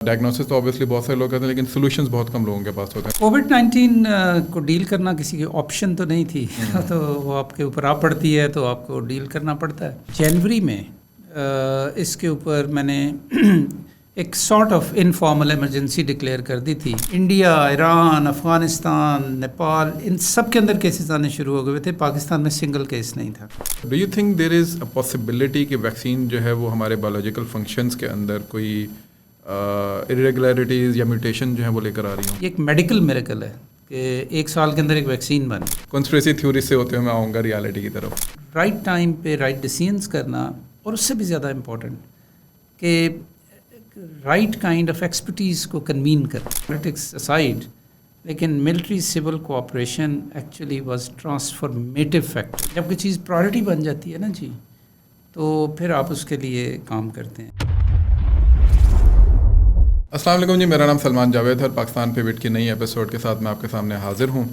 Diagnosis تو obviously بہت سارے لوگ کرتے ہیں لیکن سولوشنز بہت کم لوگوں کے پاس ہوتے ہیں. کووڈ-19 کو ڈیل کرنا کسی کی آپشن تو نہیں تھی تو وہ آپ کے اوپر آ پڑتی ہے تو آپ کو ڈیل کرنا پڑتا ہے. جنوری میں اس کے اوپر میں نے ایک sort of informal emergency declare کر دی تھی. انڈیا، ایران، افغانستان، نیپال، ان سب کے اندر کیسز آنے شروع ہو گئے تھے. پاکستان میں سنگل کیس نہیں تھا. Do you think there is a possibility کہ ویکسین جو ہے وہ ہمارے بایولوجیکل فنکشنز کے اندر کوئی irregularities یا میوٹیشن جو ہیں وہ لے کر آ رہی ہوں؟ یہ ایک میڈیکل میریکل ہے کہ ایک سال کے اندر ایک ویکسین بنے. کنسپریسی تھیوری سے ہوتے ہوئے میں آؤں گا ریالٹی کی طرف. رائٹ ٹائم پہ رائٹ ڈیسیژنس کرنا، اور اس سے بھی زیادہ امپورٹنٹ کہ رائٹ کائنڈ آف ایکسپرٹیز کو کنوین کرنا. پولیٹکس اسائڈ، لیکن military civil cooperation actually was transformative factor. جب کوئی چیز پرائرٹی بن جاتی ہے نا جی، تو پھر آپ اس کے لیے کام کرتے ہیں. السلام علیکم جی، میرا نام سلمان جاوید ہے. پاکستان پیوٹ کی نئی ایپیسوڈ کے ساتھ میں آپ کے سامنے حاضر ہوں.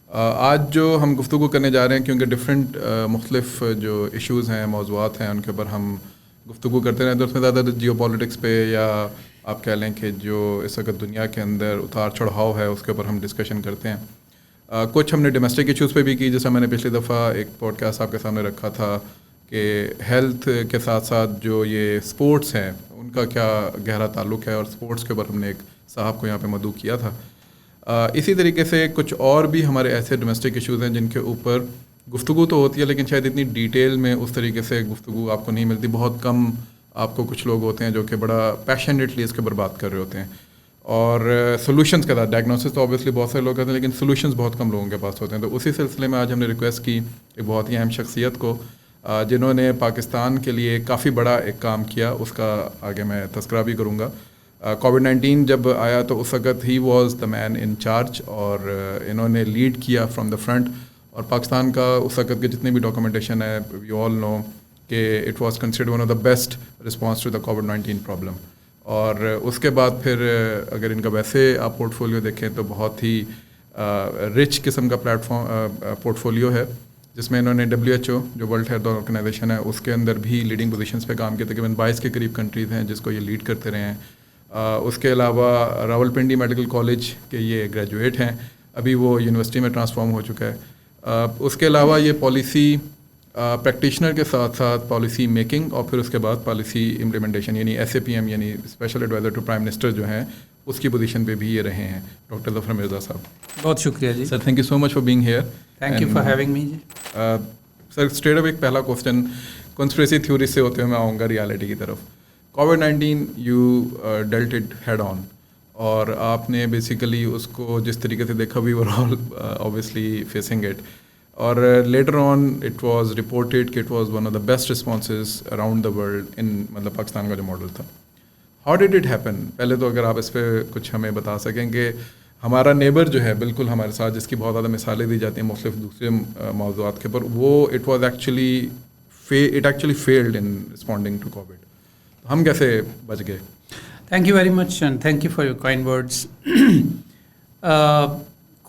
آج جو ہم گفتگو کرنے جا رہے ہیں، کیونکہ ڈفرینٹ مختلف جو ایشوز ہیں، موضوعات ہیں، ان کے اوپر ہم گفتگو کرتے رہتے ہیں. اس میں زیادہ جیو پالیٹکس پہ یا آپ کہہ لیں کہ جو اس وقت دنیا کے اندر اتار چڑھاؤ ہے اس کے اوپر ہم ڈسکشن کرتے ہیں. کچھ ہم نے ڈومیسٹک ایشوز پہ بھی کی، جیسا میں نے پچھلی دفعہ ایک پوڈ کاسٹ آپ کے سامنے رکھا تھا کہ ہیلتھ کے ساتھ ساتھ جو یہ اسپورٹس ہیں ان کا کیا گہرا تعلق ہے، اور اسپورٹس کے اوپر ہم نے ایک صاحب کو یہاں پہ مدعو کیا تھا. اسی طریقے سے کچھ اور بھی ہمارے ایسے ڈومیسٹک ایشوز ہیں جن کے اوپر گفتگو تو ہوتی ہے لیکن شاید اتنی ڈیٹیل میں اس طریقے سے گفتگو آپ کو نہیں ملتی. بہت کم آپ کو کچھ لوگ ہوتے ہیں جو کہ بڑا پیشنیٹلی اس کے اوپر بات کر رہے ہوتے ہیں. اور سولوشنز کے ساتھ ڈائگنوسس تو obviously بہت سارے لوگ کرتے ہیں لیکن سولوشنز بہت کم لوگوں کے پاس ہوتے ہیں. تو اسی سلسلے میں آج ہم نے ریکویسٹ کی ایک بہت ہی اہم شخصیت کو جنہوں نے پاکستان کے لیے کافی بڑا ایک کام کیا، اس کا آگے میں تذکرہ بھی کروں گا. کووڈ-19 جب آیا تو اس وقت he was the main in charge, اور انہوں نے لیڈ کیا فرام دا فرنٹ. اور پاکستان کا اس وقت کے جتنے بھی ڈاکومنٹیشن ہے، یو آل نو کہ it was considered one of the best response to the کووڈ-19 پرابلم. اور اس کے بعد پھر اگر ان کا ویسے آپ پورٹ فولیو دیکھیں تو بہت ہی رچ قسم کا پورٹ فولیو ہے، جس میں انہوں نے WHO جو ورلڈ ہیلتھ آرگنائزیشن ہے اس کے اندر بھی لیڈنگ پوزیشنز پہ کام کیا. تقریباً 22 کے قریب کنٹریز ہیں جس کو یہ لیڈ کرتے رہے ہیں. اس کے علاوہ راولپنڈی میڈیکل کالج کے یہ گریجویٹ ہیں، ابھی وہ یونیورسٹی میں ٹرانسفارم ہو چکا ہے. اس کے علاوہ یہ پالیسی پریکٹیشنر کے ساتھ ساتھ پالیسی میکنگ اور پھر اس کے بعد پالیسی امپلیمنٹیشن یعنی SAPM یعنی special advisor to prime minister جو ہیں اس کی پوزیشن پہ بھی یہ رہے ہیں. ڈاکٹر ظفر مرزا صاحب، بہت شکریہ جی. Sir thank you so much for being here. Thank you for having me جی. سر اسٹریٹ اپ ایک پہلا کوشچن کنسپریسی تھیوری سے ہوتے ہوئے میں آؤں گا ریالٹی کی طرف. کووڈ-19 you dealt it head on, اور آپ نے بیسیکلی اس کو جس طریقے سے دیکھا we were all obviously facing it, اور later on it was reported کہ it was one of the best responses around the world in مطلب پاکستان کا جو ماڈل تھا. How did it happen? پہلے تو اگر آپ اس پہ کچھ ہمیں بتا سکیں کہ ہمارا نیبر جو ہے بالکل ہمارے ساتھ، جس کی بہت زیادہ مثالیں دی جاتی ہیں مختلف دوسرے موضوعات کے اوپر، وہ it actually failed in responding to covid. ہم کیسے بچ گئے؟ Thank you very much and thank you for your kind words.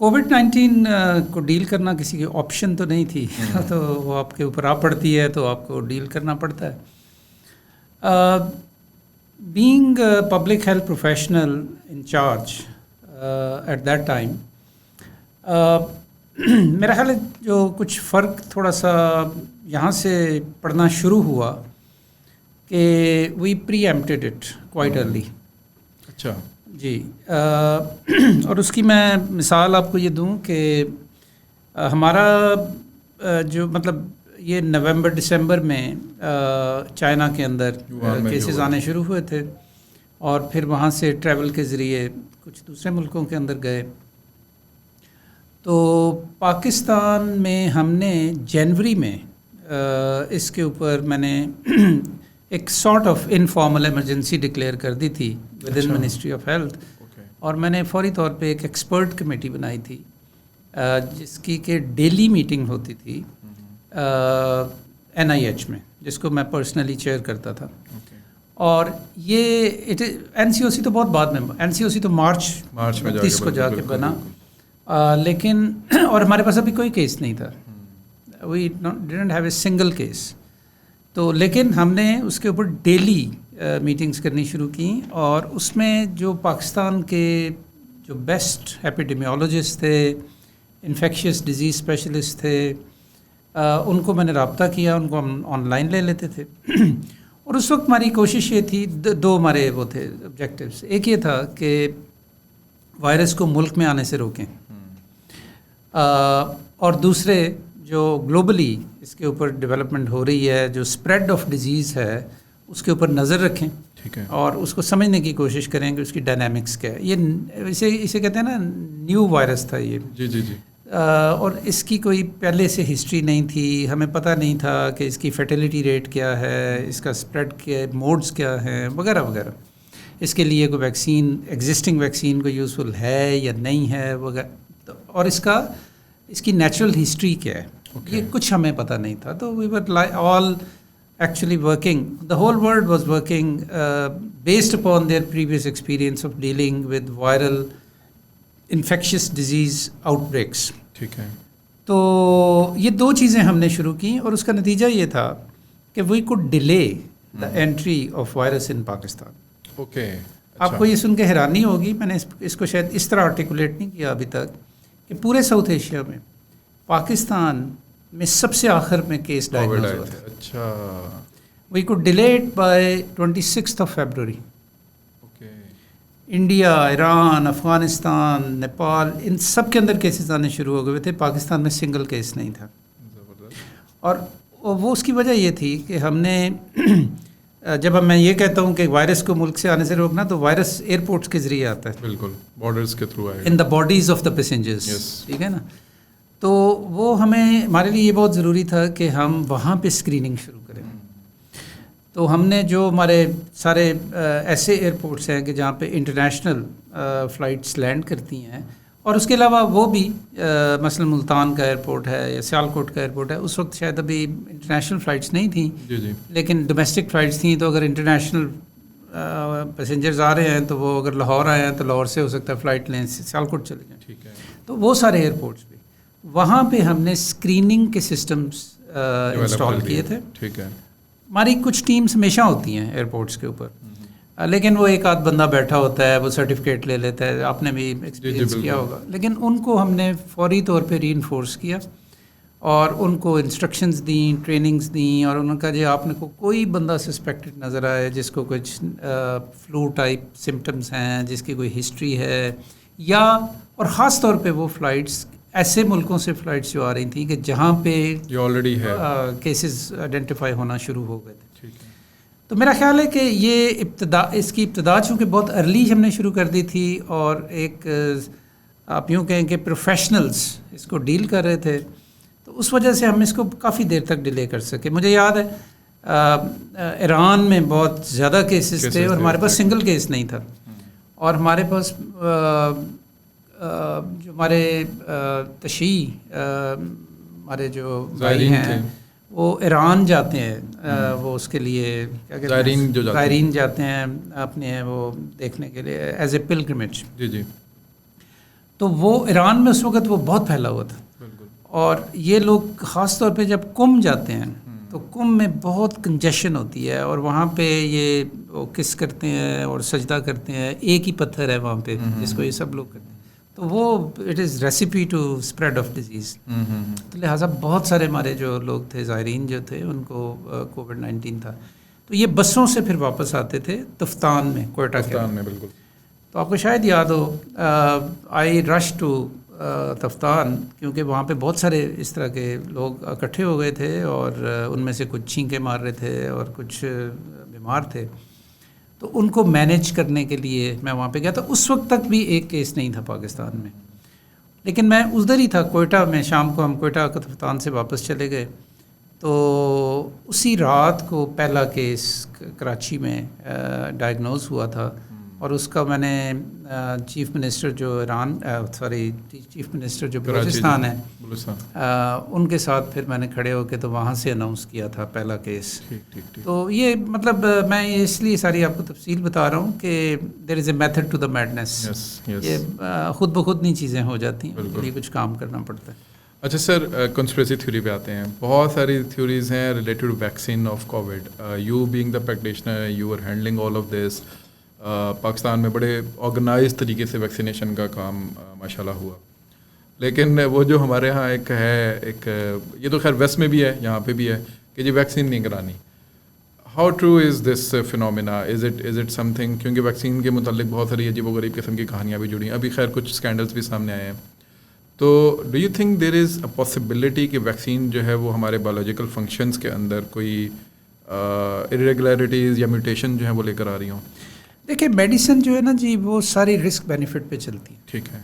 کووڈ-19 کو ڈیل کرنا کسی کی آپشن تو نہیں تھی تو وہ آپ کے اوپر آ پڑتی ہے تو آپ کو ڈیل کرنا پڑتا ہے. Being public health professional in charge at that time, میرا خیال ہے جو کچھ فرق تھوڑا سا یہاں سے پڑنا شروع ہوا کہ وی پری ایمپٹیڈ اٹ کوائٹ ارلی. اچھا جی. اور اس کی میں مثال آپ کو یہ دوں کہ ہمارا جو مطلب یہ نومبر دسمبر میں چائنا کے اندر کیسز آنے شروع ہوئے تھے، اور پھر وہاں سے ٹریول کے ذریعے کچھ دوسرے ملکوں کے اندر گئے. تو پاکستان میں ہم نے جنوری میں اس کے اوپر میں نے ایک sort of informal emergency declare کر دی تھی with in ministry of health. اور میں نے فوری طور پہ ایک ایکسپرٹ کمیٹی بنائی تھی جس کی کہ ڈیلی میٹنگ ہوتی تھی NIH میں، جس کو میں پرسنلی چیئر کرتا تھا. اور یہ NCOC تو بہت بعد میں، NCOC تو مارچ 30 کو جا کے بنا، لیکن اور ہمارے پاس ابھی کوئی کیس نہیں تھا. We didn't have a single case. تو لیکن ہم نے اس کے اوپر ڈیلی میٹنگز کرنی شروع کیں، اور اس میں جو پاکستان کے جو بیسٹ ایپیڈیمیولوجسٹ تھے، انفیکشس ڈیزیز اسپیشلسٹ تھے، ان کو میں نے رابطہ کیا، ان کو ہم آن لائن لے لیتے تھے اور اس وقت ہماری کوشش یہ تھی، دو ہمارے وہ تھے آبجیکٹیوز. ایک یہ تھا کہ وائرس کو ملک میں آنے سے روکیں، اور دوسرے جو گلوبلی اس کے اوپر ڈیولپمنٹ ہو رہی ہے، جو اسپریڈ آف ڈیزیز ہے، اس کے اوپر نظر رکھیں اور اس کو سمجھنے کی کوشش کریں کہ اس کی ڈائنامکس کیا ہے. یہ اسے کہتے ہیں نا، نیو وائرس تھا یہ. جی. اور اس کی کوئی پہلے سے ہسٹری نہیں تھی، ہمیں پتہ نہیں تھا کہ اس کی فرٹیلیٹی ریٹ کیا ہے، اس کا اسپریڈ کے موڈز کیا ہیں، وغیرہ وغیرہ. اس کے لیے کوئی ویکسین، ایگزسٹنگ ویکسین کوئی یوزفل ہے یا نہیں ہے وغیرہ، اور اس کی نیچرل ہسٹری کیا ہے، یہ کچھ ہمیں پتہ نہیں تھا. تو وی were all actually working, the whole world was working based upon their previous experience of dealing with viral infectious disease outbreaks. ٹھیک ہے. تو یہ دو چیزیں ہم نے شروع کی، اور اس کا نتیجہ یہ تھا کہ we could delay the entry of virus in Pakistan. Okay. آپ کو یہ سن کے حیرانی ہوگی، میں نے اس کو شاید اس طرح آرٹیکولیٹ نہیں کیا ابھی تک، کہ پورے ساؤتھ ایشیا میں پاکستان میں سب سے آخر میں کیس ڈائگنوز ہوا تھا. اچھا. We could delay it by 26 February. Okay. India, Iran, Afghanistan, Nepal, ان سب کے اندر کیسز آنے شروع ہو گئے تھے. پاکستان میں سنگل کیس نہیں تھا. اور وہ اس کی وجہ یہ تھی کہ ہم نے جب میں یہ کہتا ہوں کہ وائرس کو ملک سے آنے سے روکنا، تو وائرس ایئرپورٹس کے ذریعے آتا ہے. بالکل، بارڈرز کے تھرو آئے ان دا باڈیز آف دا پیسنجرز. ٹھیک ہے نا. تو وہ ہمارے لیے یہ بہت ضروری تھا کہ ہم وہاں پہ اسکریننگ شروع کریں. تو ہم نے جو ہمارے سارے ایسے ایئرپورٹس ہیں کہ جہاں پہ انٹرنیشنل فلائٹس لینڈ کرتی ہیں، اور اس کے علاوہ وہ بھی مثلا ملتان کا ایئرپورٹ ہے یا سیالکوٹ کا ایئرپورٹ ہے. اس وقت شاید ابھی انٹرنیشنل فلائٹس نہیں تھیں، لیکن ڈومیسٹک فلائٹس تھیں. تو اگر انٹرنیشنل پیسنجرز آ رہے ہیں تو وہ اگر لاہور آئے ہیں تو لاہور سے ہو سکتا ہے فلائٹ لیں سیالکوٹ چلے جائیں. ٹھیک ہے. تو وہ سارے ایئرپورٹس بھی وہاں پہ ہم نے اسکریننگ کے سسٹمز انسٹال کیے تھے. ٹھیک ہے. ہماری کچھ ٹیمز ہمیشہ ہوتی ہیں ایئرپورٹس کے اوپر، لیکن وہ ایک آدھ بندہ بیٹھا ہوتا ہے، وہ سرٹیفکیٹ لے لیتا ہے. آپ نے بھی ایکسپیرینس کیا ہوگا. لیکن ان کو ہم نے فوری طور پہ ری انفورس کیا اور ان کو انسٹرکشنز دیں، ٹریننگز دیں، اور ان کا جو آپ نے کوئی بندہ سسپیکٹڈ نظر آئے جس کو کچھ فلو ٹائپ سمٹمز ہیں، جس کی کوئی ہسٹری ہے، یا اور خاص طور پہ وہ فلائٹس ایسے ملکوں سے فلائٹس جو آ رہی تھیں کہ جہاں پہ جو آلریڈی ہے کیسز آئیڈینٹیفائی ہونا شروع ہو گئے تھے. تو میرا خیال ہے کہ یہ اس کی ابتدا چونکہ بہت ارلی ہم نے شروع کر دی تھی، اور ایک آپ یوں کہیں کہ پروفیشنلز اس کو ڈیل کر رہے تھے، تو اس وجہ سے ہم اس کو کافی دیر تک ڈیلے کر سکے. مجھے یاد ہے ایران میں بہت زیادہ کیسز تھے اور ہمارے پاس سنگل کیس نہیں تھا. اور ہمارے پاس جو ہمارے تشیع ہمارے جو بھائی ہیں وہ ایران جاتے ہیں، وہ اس کے لیے کیا کہتے ہیں، زائرین جاتے ہیں اپنے وہ دیکھنے کے لیے ایز اے پلگرمیج. جی. تو وہ ایران میں اس وقت وہ بہت پھیلا ہوا تھا. اور یہ لوگ خاص طور پہ جب کم جاتے ہیں تو کم میں بہت کنجیشن ہوتی ہے، اور وہاں پہ یہ وہ کس کرتے ہیں اور سجدہ کرتے ہیں. ایک ہی پتھر ہے وہاں پہ جس کو یہ سب لوگ کرتے ہیں. تو وہ it is recipe to spread of disease. تو لہٰذا بہت سارے ہمارے جو لوگ تھے، زائرین جو تھے، ان کو کووڈ-19 تھا. تو یہ بسوں سے پھر واپس آتے تھے تفتان میں، کوئٹہ کے میں. بالکل. تو آپ کو شاید یاد ہو، آئی رش ٹو تفتان، کیونکہ وہاں پہ بہت سارے اس طرح کے لوگ اکٹھے ہو گئے تھے، اور ان میں سے کچھ چھینکیں مار رہے تھے اور کچھ بیمار تھے. تو ان کو مینیج کرنے کے لیے میں وہاں پہ گیا تھا. اس وقت تک بھی ایک کیس نہیں تھا پاکستان میں، لیکن میں ادھر ہی تھا کوئٹہ میں. شام کو ہم کوئٹہ تفتان سے واپس چلے گئے، تو اسی رات کو پہلا کیس کراچی میں ڈائگنوز ہوا تھا. اور اس کا میں نے چیف منسٹر جو چیف منسٹر جو بلوچستان ہے، ان کے ساتھ پھر میں نے کھڑے ہو کے تو وہاں سے اناؤنس کیا تھا پہلا کیس. تو یہ مطلب میں اس لیے ساری آپ کو تفصیل بتا رہا ہوں کہ there is a method to the madness. یہ خود بخود نہیں چیزیں ہو جاتی ہیں، یہ کچھ کام کرنا پڑتا ہے. اچھا سر, کنسپریسی تھیوری پہ آتے ہیں. بہت ساری تھیوریز ہیں related vaccine of covid. You being the practitioner, you are handling all of this. Pakistan میں بڑے آرگنائز طریقے سے ویکسینیشن کا کام ماشاء اللہ ہوا, لیکن وہ جو ہمارے ہاں ایک یہ تو خیر ویسٹ میں بھی ہے, یہاں پہ بھی ہے کہ جی ویکسین نہیں کرانی. How true is this phenomena, is it some thing, کیونکہ ویکسین کے متعلق بہت ساری عجیب و غریب قسم کی کہانیاں بھی جڑی ہیں. ابھی خیر کچھ اسکینڈلس بھی سامنے آئے ہیں. تو do you think there is a possibility کہ ویکسین جو ہے وہ ہمارے بایولوجیکل فنکشنز کے اندر کوئی ارریگولرٹیز یا میوٹیشن جو ہیں وہ لے کر آ رہی ہوں؟ دیکھیں میڈیسن جو ہے نا جی وہ ساری رسک بینیفٹ پہ چلتی ہے. ٹھیک ہے.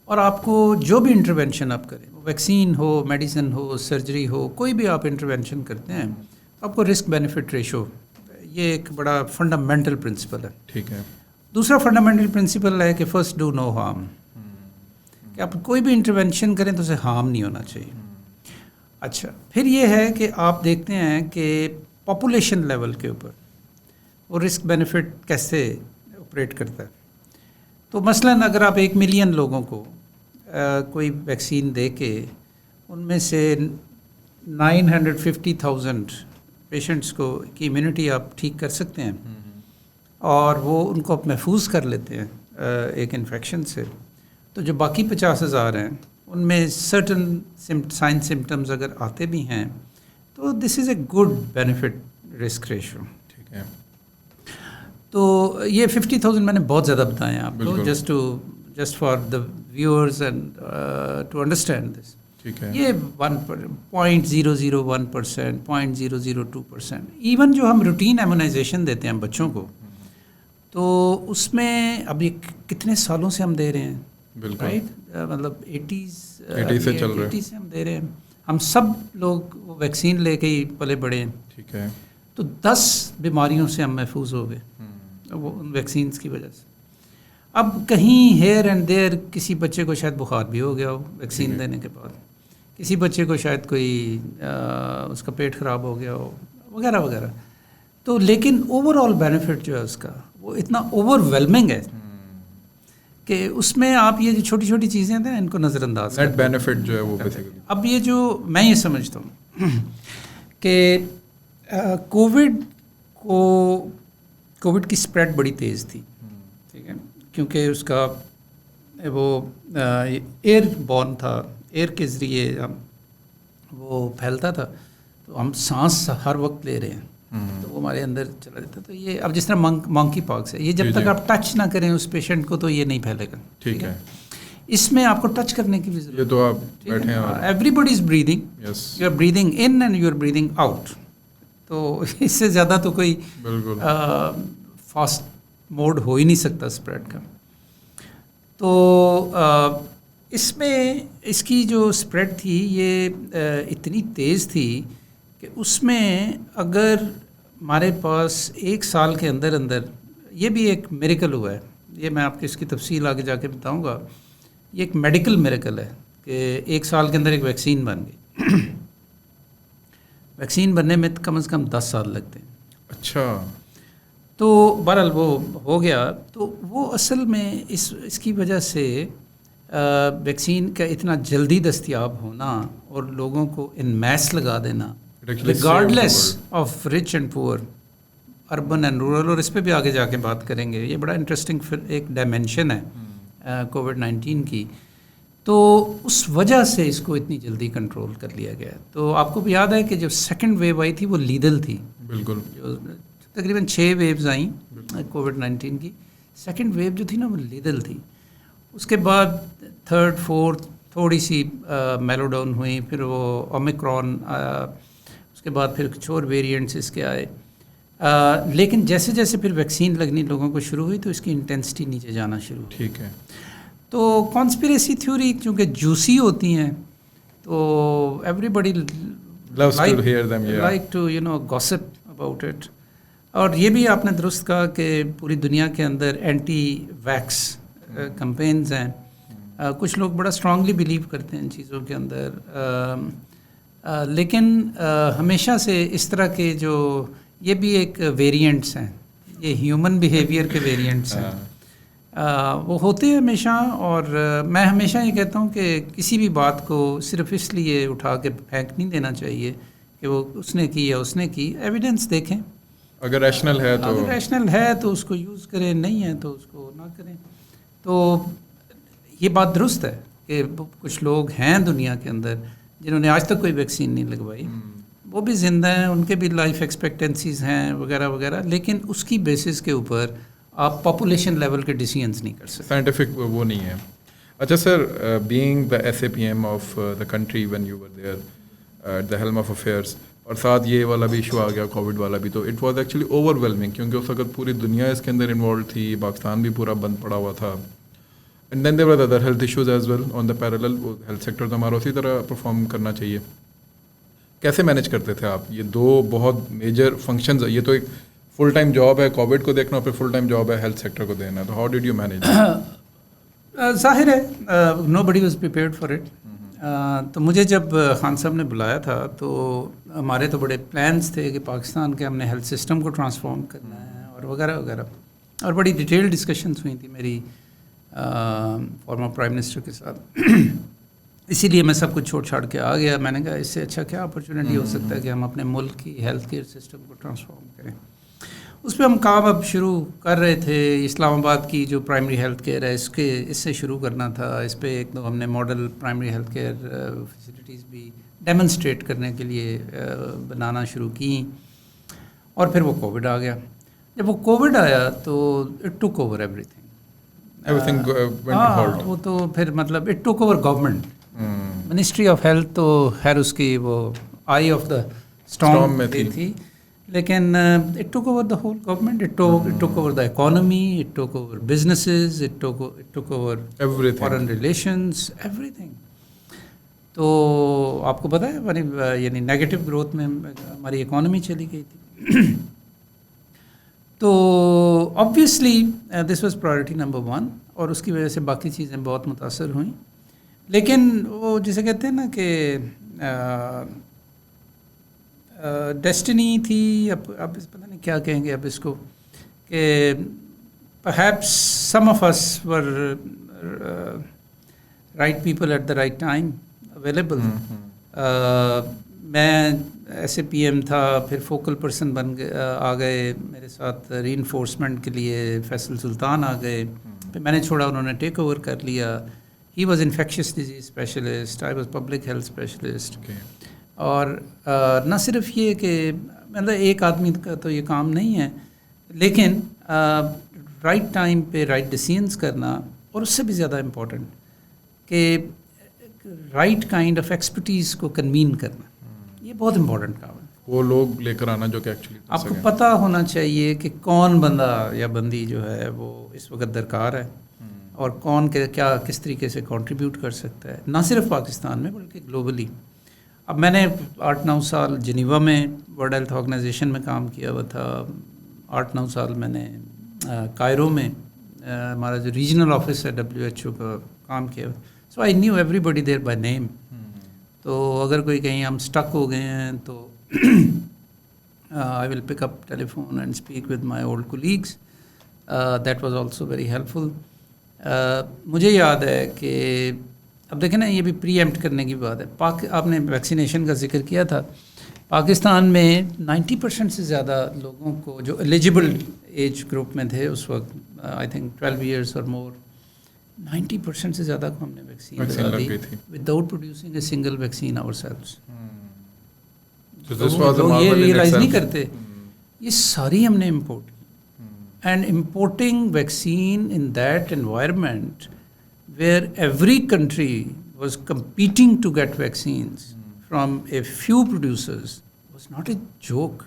اور آپ کو جو بھی انٹروینشن آپ کریں, ویکسین ہو, میڈیسن ہو, سرجری ہو, کوئی بھی آپ انٹروینشن کرتے ہیں آپ کو رسک بینیفٹ ریشو, یہ ایک بڑا فنڈامنٹل پرنسپل ہے. ٹھیک ہے. دوسرا فنڈامنٹل پرنسپل ہے کہ فرسٹ ڈو نو ہارم, کہ آپ کوئی بھی انٹروینشن کریں تو اسے ہارم نہیں ہونا چاہیے. اچھا, پھر یہ ہے کہ آپ دیکھتے ہیں کہ پاپولیشن لیول کے اوپر وہ رسک بینیفٹ کیسے آپریٹ کرتا ہے. تو مثلاً اگر آپ 1 ملین لوگوں کو کوئی ویکسین دے کے ان میں سے 950,000 پیشنٹس کو کی امیونٹی آپ ٹھیک کر سکتے ہیں اور وہ ان کو آپ محفوظ کر لیتے ہیں ایک انفیکشن سے, تو جو باقی 50,000 ہیں ان میں سرٹن سائن سمٹمز اگر آتے بھی ہیں تو this is a good benefit risk ratio. ٹھیک ہے. تو یہ 50,000 میں نے بہت زیادہ بتائے ہیں آپ کو, just for the viewers and to understand this. ٹھیک ہے. یہ 0.001%, 0.002%. ایون جو ہم روٹین ایمونائزیشن دیتے ہیں بچوں کو, تو اس میں اب یہ کتنے سالوں سے ہم دے رہے ہیں, رائٹ, مطلب 80s سے ہم دے رہے ہیں. ہم سب لوگ ویکسین لے کے ہی پلے بڑے ہیں. ٹھیک ہے. تو 10 بیماریوں سے ہم محفوظ ہو گئے وہ ان ویکسینز کی وجہ سے. اب کہیں ہیئر اینڈ دیئر کسی بچے کو شاید بخار بھی ہو گیا ہو ویکسین دینے کے بعد, کسی بچے کو شاید کوئی اس کا پیٹ خراب ہو گیا ہو وغیرہ وغیرہ. تو لیکن اوور آل بینیفٹ جو ہے اس کا وہ اتنا اوور ویلمنگ ہے کہ اس میں آپ یہ جو چھوٹی چھوٹی چیزیں ہیں ان کو نظر انداز نیٹ بینیفٹ جو ہے وہ بیسیکلی. اب یہ جو میں یہ سمجھتا ہوں کہ کووڈ کی اسپریڈ بڑی تیز تھی, ٹھیک ہے, کیونکہ اس کا وہ ایئر بورن تھا, ایئر کے ذریعے وہ پھیلتا تھا, تو ہم سانس ہر وقت لے رہے ہیں تو وہ ہمارے اندر چلا جاتا. تو یہ اب جس طرح مانکی پاکس ہے, یہ جب تک آپ ٹچ نہ کریں اس پیشنٹ کو تو یہ نہیں پھیلے گا. ٹھیک ہے. اس میں آپ کو ٹچ کرنے کی بھی ضرورت ہے. یہ تو آپ بیٹھے ہیں, everybody is breathing, you are breathing in and you are breathing out. تو اس سے زیادہ تو کوئی فاسٹ موڈ ہو ہی نہیں سکتا اسپریڈ کا. تو اس میں اس کی جو اسپریڈ تھی یہ اتنی تیز تھی کہ اس میں اگر ہمارے پاس 1 سال کے اندر یہ بھی ایک میریکل ہوا ہے, یہ میں آپ کو اس کی تفصیل آگے جا کے بتاؤں گا. یہ ایک میڈیکل میریکل ہے کہ 1 سال کے اندر ایک ویکسین بن گئی. ویکسین بننے میں کم از کم 10 سال لگتے ہیں. اچھا. تو بہرحال وہ ہو گیا. تو وہ اصل میں اس کی وجہ سے ویکسین کا اتنا جلدی دستیاب ہونا اور لوگوں کو ان میس لگا دینا ریگارڈلیس آف رچ اینڈ پور, اربن اینڈ رورل, اور اس پہ بھی آگے جا کے بات کریں گے. یہ بڑا انٹرسٹنگ ایک ڈائمینشن ہے کووڈ-19 کی. تو اس وجہ سے اس کو اتنی جلدی کنٹرول کر لیا گیا. تو آپ کو بھی یاد ہے کہ جو سیکنڈ ویو آئی تھی وہ لیدل تھی. بالکل. جو تقریباً 6 ویوز آئیں کووڈ-19 کی, سیکنڈ ویو جو تھی نا وہ لیدل تھی. اس کے بعد 3rd 4th تھوڑی سی میلو ڈاؤن ہوئی, پھر وہ اومیکرون آیا, اس کے بعد پھر کچھ اور ویریئنٹس اس کے آئے. لیکن جیسے جیسے پھر ویکسین لگنی لوگوں کو شروع ہوئی تو اس کی انٹینسٹی نیچے جانا شروع ہوئی. ٹھیک ہے. تو کانسپریسی تھیوری چونکہ جوسی ہوتی ہیں تو everybody like to gossip about it. اور یہ بھی آپ نے درست کہا کہ پوری دنیا کے اندر اینٹی ویکس کمپینز ہیں. کچھ لوگ بڑا اسٹرانگلی بلیو کرتے ہیں ان چیزوں کے اندر, لیکن ہمیشہ سے اس طرح کے جو یہ بھی ایک ویریئنٹس ہیں, یہ ہیومن بیہیویئر کے ویریئنٹس ہیں وہ ہوتے ہیں ہمیشہ. اور میں ہمیشہ یہ کہتا ہوں کہ کسی بھی بات کو صرف اس لیے اٹھا کے پھینک نہیں دینا چاہیے کہ وہ اس نے کی یا اس نے کی. ایویڈنس دیکھیں, اگر ریشنل ہے تو اس کو یوز کریں, نہیں ہے تو اس کو نہ کریں. تو یہ بات درست ہے کہ کچھ لوگ ہیں دنیا کے اندر جنہوں نے آج تک کوئی ویکسین نہیں لگوائی, وہ بھی زندہ ہیں, ان کے بھی لائف ایکسپیکٹنسیز ہیں وغیرہ وغیرہ, لیکن اس کی بیسس کے اوپر آپ پاپولیشن لیول کے ڈیسیژنس نہیں کر سکتے. سائنٹیفک وہ نہیں ہے. اچھا sir, being the S A P M of the country when you were there at the helm of affairs, اور ساتھ یہ والا بھی ایشو آ گیا کووڈ والا بھی, تو it was actually over whelming, کیونکہ اس وقت پوری دنیا اس کے اندر انوالو تھی, پاکستان بھی پورا بند پڑا ہوا تھا. And then there were other health issues as well on the parallel. Health sector تو ہمارا اسی طرح پرفارم کرنا چاہیے. کیسے مینیج کرتے تھے آپ یہ دو بہت میجر فنکشنز؟ یہ تو ایک فل ٹائم جاب ہے کووڈ کو دیکھنا, اور پھر فل ٹائم جاب ہے ہیلتھ سیکٹر کو دینا, تو ہاؤ ڈیڈ یو مینیج؟ ظاہر ہے نو بڈی واز پریپیئرڈ فار اٹ. تو مجھے جب خان صاحب نے بلایا تھا تو ہمارے تو بڑے پلانس تھے کہ پاکستان کے ہم نے ہیلتھ سسٹم کو ٹرانسفارم کرنا ہے اور وغیرہ وغیرہ, اور بڑی ڈیٹیل ڈسکشنز ہوئی تھی میری فارمر پرائم منسٹر کے ساتھ. اسی لیے میں سب کچھ چھوڑ چھاڑ کے آ گیا. میں نے کہا اس سے اچھا کیا اپرچونیٹی ہو سکتا ہے کہ ہم اپنے ملک کی ہیلتھ کیئر سسٹم کو ٹرانسفارم کریں. اس پہ ہم کام اب شروع کر رہے تھے. اسلام آباد کی جو پرائمری ہیلتھ کیئر ہے اس سے شروع کرنا تھا. اس پہ ایک دو ہم نے model primary health care facilities بھی ڈیمونسٹریٹ کرنے کے لیے بنانا شروع کی, اور پھر وہ کووڈ آ گیا. جب وہ کووڈ آیا تو it took over every thing. وہ تو پھر مطلب it took over government. Ministry of health تو خیر اس کی وہ آئی آف دا اسٹارم میں تھی, لیکن it took over the whole government. It took over the economy, it took over businesses, it took over foreign relations, every thing. تو آپ کو پتہ ہے یعنی نیگیٹو گروتھ میں ہماری اکانومی چلی گئی تھی. تو obviously this was priority number 1, اور اس کی وجہ سے باقی چیزیں بہت متاثر ہوئیں. لیکن وہ جسے کہتے ہیں نا کہ ڈیسٹنی تھی, اب پتہ نہیں کیا کہیں گے اب اس کو, کہ perhaps some of us were right people at the right time available. میں ایس اے پی ایم تھا, پھر فوکل پرسن آ گئے میرے ساتھ ری انفورسمنٹ کے لیے, فیصل سلطان آ گئے, پھر میں نے چھوڑا, انہوں نے ٹیک اوور کر لیا. He was infectious disease specialist, I was public health specialist. اور نہ صرف یہ کہ مطلب ایک آدمی کا تو یہ کام نہیں ہے, لیکن رائٹ ٹائم پہ رائٹ ڈیسیژنس کرنا, اور اس سے بھی زیادہ امپورٹنٹ کہ رائٹ کائنڈ آف ایکسپرٹیز کو کنوین کرنا, یہ بہت امپورٹنٹ کام ہے. وہ لوگ لے کر آنا جو کہ ایکچولی آپ کو پتہ ہونا چاہیے کہ کون بندہ یا بندی جو ہے وہ اس وقت درکار ہے, اور کون کیا کس طریقے سے کنٹریبیوٹ کر سکتا ہے, نہ صرف پاکستان میں بلکہ گلوبلی. اب میں نے 8-9 سال جنیوا میں ورلڈ ہیلتھ آرگنائزیشن میں کام کیا ہوا تھا. 8-9 سال میں نے کائرو میں ہمارا جو ریجنل آفس ہے WHO کا کام کیا. So I knew everybody there by name. تو اگر کوئی کہیں ہم اسٹک ہو گئے ہیں تو I will pick up telephone and speak with my old colleagues. That was also very helpful. مجھے یاد ہے کہ اب دیکھیں نا, یہ بھی پری ایمپٹ کرنے کی بات ہے. آپ نے ویکسینیشن کا ذکر کیا تھا. پاکستان میں 90% سے زیادہ لوگوں کو جو ایلیجبل ایج گروپ میں تھے اس وقت, آئی تھنک 12 ایئرس اور مور, 90% سے زیادہ کو ہم نے ویکسین لگا دی without producing a single vaccine ourselves. لوگ یہ ریئلائز نہیں کرتے, یہ ساری ہم نے امپورٹ کی. And importing vaccine in that environment where every country was competing to get vaccines from a few producers was not a joke.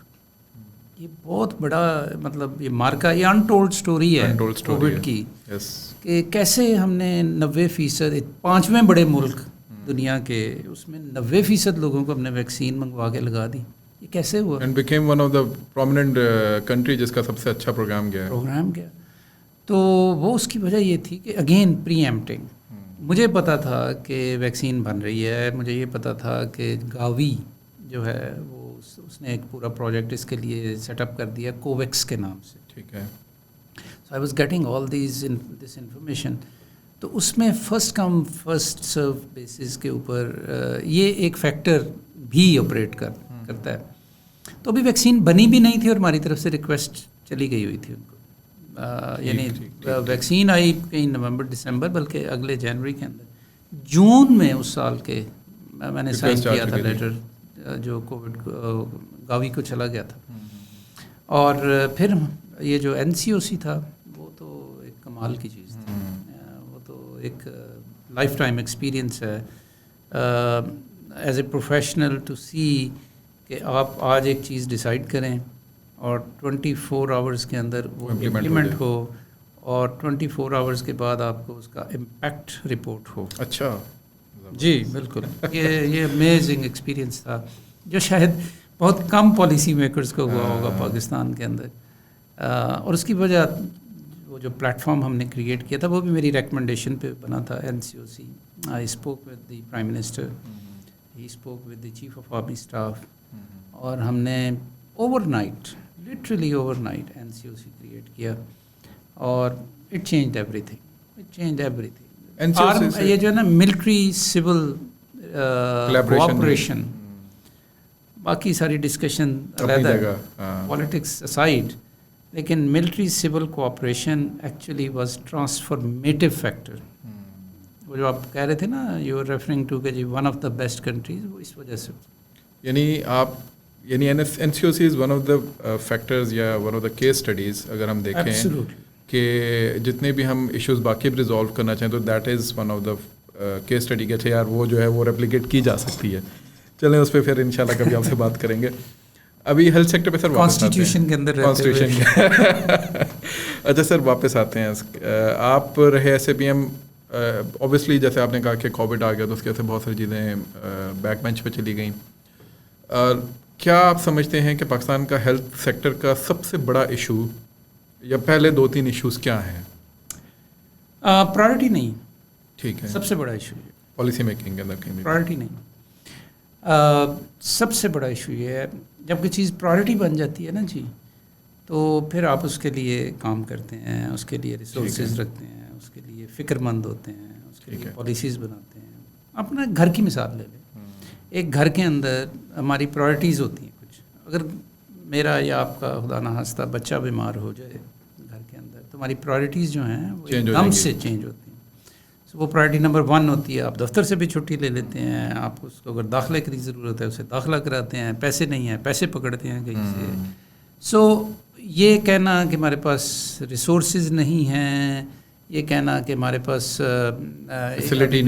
یہ بہت بڑا مطلب یہ مارکا, یہ انٹولڈ سٹوری ہے کووڈ کی, کہ کیسے ہم نے 90%, 5ویں بڑے ملک دنیا کے, اس میں 90% لوگوں کو ہم نے ویکسین منگوا کے لگا دی. یہ کیسے ہوا؟ And became one of the prominent country جس کا سب سے اچھا پروگرام گیا. تو وہ اس کی وجہ یہ تھی کہ اگین پری ایمپٹنگ. مجھے پتا تھا کہ ویکسین بن رہی ہے, مجھے یہ پتا تھا کہ گاوی جو ہے وہ اس نے ایک پورا پروجیکٹ اس کے لیے سیٹ اپ کر دیا کوویکس کے نام سے. ٹھیک ہے. So I was getting all this information. تو اس میں first come first serve basis کے اوپر یہ ایک فیکٹر بھی آپریٹ کرتا ہے. تو ابھی ویکسین بنی بھی نہیں تھی اور ہماری طرف سے ریکویسٹ چلی گئی ہوئی تھی ان کو, یعنی ویکسین آئی کہیں نومبر دسمبر, بلکہ اگلے جنوری کے اندر. جون میں اس سال کے میں نے سائن کیا تھا لیٹر, جو کووڈ گاوی کو چلا گیا تھا. اور پھر یہ جو NCOC تھا وہ تو ایک کمال کی چیز تھی, وہ تو ایک لائف ٹائم ایکسپیرئنس ہے ایز اے پروفیشنل ٹو سی کہ آپ آج ایک چیز ڈیسائیڈ کریں اور 24 آورس کے اندر وہ امپلیمنٹ ہو, اور 24 آورس کے بعد آپ کو اس کا امپیکٹ رپورٹ ہو. اچھا جی بالکل, یہ امیزنگ ایکسپیرئنس تھا جو شاید بہت کم پالیسی میکرز کو ہوا ہوگا پاکستان کے اندر. اور اس کی وجہ وہ جو پلیٹ فارم ہم نے کریٹ کیا تھا وہ بھی میری ریکمنڈیشن پہ بنا تھا. NCOC, I spoke with the prime minister, he spoke with the chief of army staff, اور ہم نے over night, literally over night NCOC create کیا, اور اٹ چینجڈ ایوری تھنگ. یہ جو ہے نا ملٹری سول کوآپریشن, باقی ساری ڈسکشن علیحدہ, پالیٹکس اسائڈ, لیکن military civil cooperation actually was transformative factor. وہ جو آپ کہہ رہے تھے نا, یو آر ریفرنگ ٹو کہ جی one of the best countries, وہ اس وجہ سے. یعنی NCOC is one of the factors یا one of the case studies. اگر ہم دیکھیں کہ جتنے بھی ہم ایشوز باقی بھی ریزالو کرنا چاہیں تو that is one of the case study کے تھے یار, وہ جو ہے وہ ریپلیکیٹ کی جا سکتی ہے. چلیں اس پہ پھر انشاءاللہ کبھی آپ سے بات کریں گے. ابھی ہیلتھ سیکٹر پہ سر کانسٹیٹیوشن کے اندر اچھا سر واپس آتے ہیں. آپ رہے SAPM, اوبیسلی جیسے آپ نے کہا کہ کووڈ آ گیا تو اس کی وجہ سے بہت ساری چیزیں بیک بینچ پہ چلی گئیں. کیا آپ سمجھتے ہیں کہ پاکستان کا ہیلتھ سیکٹر کا سب سے بڑا ایشو یا پہلے 2-3 ایشوز کیا ہیں؟ پرائرٹی نہیں. ٹھیک ہے, سب سے بڑا ایشو یہ پالیسی میکنگ کے اندر کہیں پرائرٹی نہیں. سب سے بڑا ایشو یہ ہے جب کوئی چیز پرائرٹی بن جاتی ہے نا جی, تو پھر آپ اس کے لیے کام کرتے ہیں, اس کے لیے ریسورسز رکھتے ہیں, اس کے لیے فکر مند ہوتے ہیں, اس کے لیے پالیسیز بناتے ہیں. اپنا گھر کی مثال لے لیں. ایک گھر کے اندر ہماری پرائرٹیز ہوتی ہیں کچھ. اگر میرا یا آپ کا خدا نہ خواستہ بچہ بیمار ہو جائے گھر کے اندر, تو ہماری پرائرٹیز جو ہیں وہ ایک دم سے چینج ہوتی ہیں. وہ پرائرٹی نمبر 1 ہوتی ہے, آپ دفتر سے بھی چھٹی لے لیتے ہیں, آپ اس کو اگر داخلے کی ضرورت ہے اسے داخلہ کراتے ہیں, پیسے نہیں ہیں پیسے پکڑتے ہیں کہیں سے. سو یہ کہنا کہ ہمارے پاس ریسورسز نہیں ہیں, یہ کہنا کہ ہمارے پاس فیسلٹی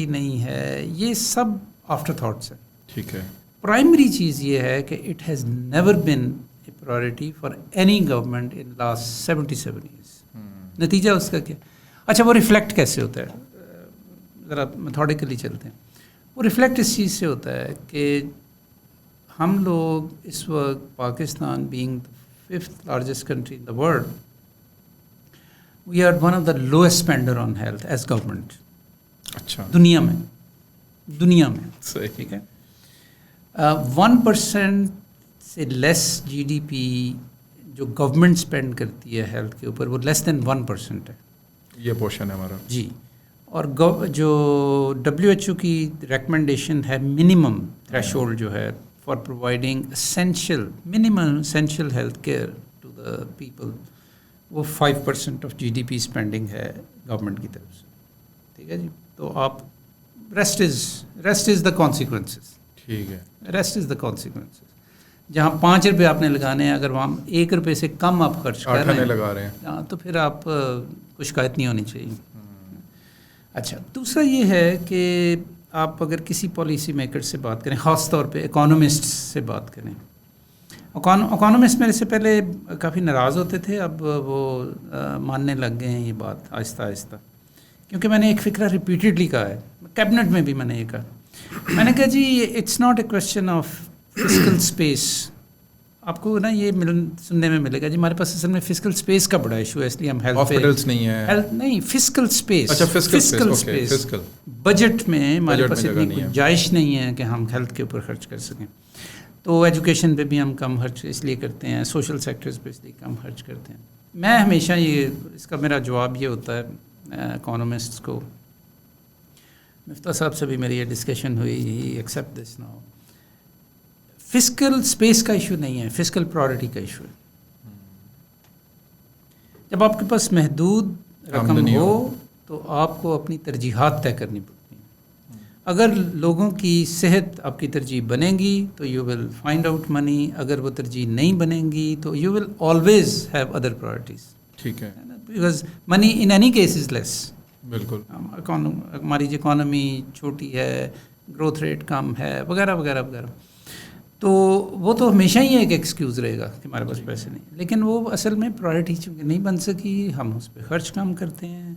نہیں ہے, یہ سب آفٹر تھاٹس ہے. ٹھیک ہے. پرائمری چیز یہ ہے کہ it has never been a priority for any government in last 77 years. نتیجہ اس کا کیا؟ اچھا, وہ ریفلیکٹ کیسے ہوتا ہے؟ ذرا میتھوڈیکلی چلتے ہیں. وہ ریفلیکٹ اس چیز سے ہوتا ہے کہ ہم لوگ اس وقت Pakistan being the 5th largest country in the world, we are one of the lowest spender on health as government. اچھا, دنیا میں صحیح. ٹھیک ہے. 1% سے لیس GDP جو گورنمنٹ اسپینڈ کرتی ہے ہیلتھ کے اوپر, وہ لیس دین 1% ہے. یہ پورشن ہے ہمارا جی. اور جو WHO کی ریکمنڈیشن ہے منیمم تھریش ہولڈ جو ہے for providing minimum essential health care to the people, وہ 5% آف GDP اسپینڈنگ ہے گورنمنٹ کی طرف سے. ٹھیک ہے جی. تو آپ ریسٹ از دا کانسیکوینسز. ٹھیک ہے, ریسٹ از دا کانسیکوینسز. جہاں 5 روپے آپ نے لگانے ہیں, اگر وہاں 1 روپے سے کم آپ خرچ کر رہے ہیں لگا رہے ہیں, تو پھر آپ کو شکایت نہیں ہونی چاہیے. اچھا, دوسرا یہ ہے کہ آپ اگر کسی پالیسی میکر سے بات کریں, خاص طور پہ اکانومسٹ سے بات کریں, اکانومسٹ میرے سے پہلے کافی ناراض ہوتے تھے, اب وہ ماننے لگ گئے ہیں یہ بات آہستہ آہستہ, کیونکہ میں نے ایک فکرہ ریپیٹڈلی کہا ہے, کیبنٹ میں بھی میں نے یہ کہا. میں نے کہا جی it's not a question of physical space. آپ کو نا یہ سننے میں ملے گا جی ہمارے پاس اصل میں فزیکل اسپیس کا بڑا ایشو ہے, اس لیے ہم ہاسپٹلس نہیں ہیں. ہیلتھ نہیں, فزیکل اسپیس. اچھا, فزیکل اسپیس. بجٹ میں ہمارے پاس اتنی گنجائش نہیں ہے کہ ہم ہیلتھ کے اوپر خرچ کر سکیں. تو ایجوکیشن پہ بھی ہم کم خرچ اس لیے کرتے ہیں, سوشل سیکٹرز پہ اس لیے کم خرچ کرتے ہیں. میں ہمیشہ اس کا میرا جواب یہ ہوتا ہے اکانومسٹس کو. مفتاح صاحب سے بھی میری یہ ڈسکشن ہوئی, he accept this now. Fiscal space کا ایشو نہیں ہے, فسکل پرائورٹی کا ایشو ہے. جب آپ کے پاس محدود رقم ہو تو آپ کو اپنی ترجیحات طے کرنی پڑتی ہیں. اگر لوگوں کی صحت آپ کی ترجیح بنے گی تو you will find out money. اگر وہ ترجیح نہیں بنے گی تو you will always have other priorities. ٹھیک ہے, because money in any case is less. بالکل. ہماری جو اکانومی چھوٹی ہے, گروتھ ریٹ کم ہے, وغیرہ وغیرہ وغیرہ, تو وہ تو ہمیشہ ہی ایک ایکسکیوز رہے گا کہ ہمارے پاس پیسے نہیں. لیکن وہ اصل میں پرائورٹی چونکہ نہیں بن سکی, ہم اس پہ خرچ کم کرتے ہیں.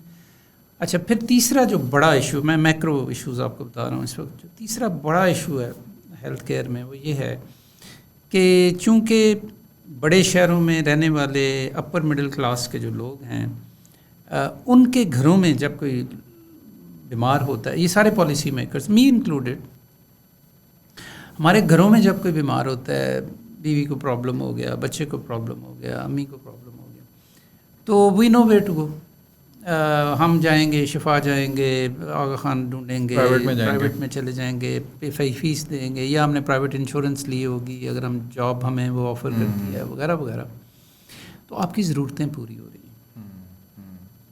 اچھا, پھر تیسرا جو بڑا ایشو, میں میکرو ایشوز آپ کو بتا رہا ہوں اس وقت, جو تیسرا بڑا ایشو ہے ہیلتھ کیئر میں وہ یہ ہے کہ چونکہ بڑے شہروں میں رہنے والے اپر مڈل کلاس کے جو لوگ ہیں, ان کے گھروں میں جب کوئی بیمار ہوتا ہے, یہ سارے پالیسی میکرز می انکلوڈیڈ, ہمارے گھروں میں جب کوئی بیمار ہوتا ہے, بیوی کو پرابلم ہو گیا, بچے کو پرابلم ہو گیا, امی کو پرابلم ہو گیا, تو وی نو ویئر ٹو گو. ہم جائیں گے, شفا جائیں گے, آغا خان ڈھونڈیں گے, پرائیویٹ میں چلے جائیں گے, فیس دیں گے, یا ہم نے پرائیویٹ انشورنس لی ہوگی اگر ہم جاب ہمیں وہ آفر کرتی ہے, وغیرہ وغیرہ. تو آپ کی ضرورتیں پوری ہو رہی ہیں.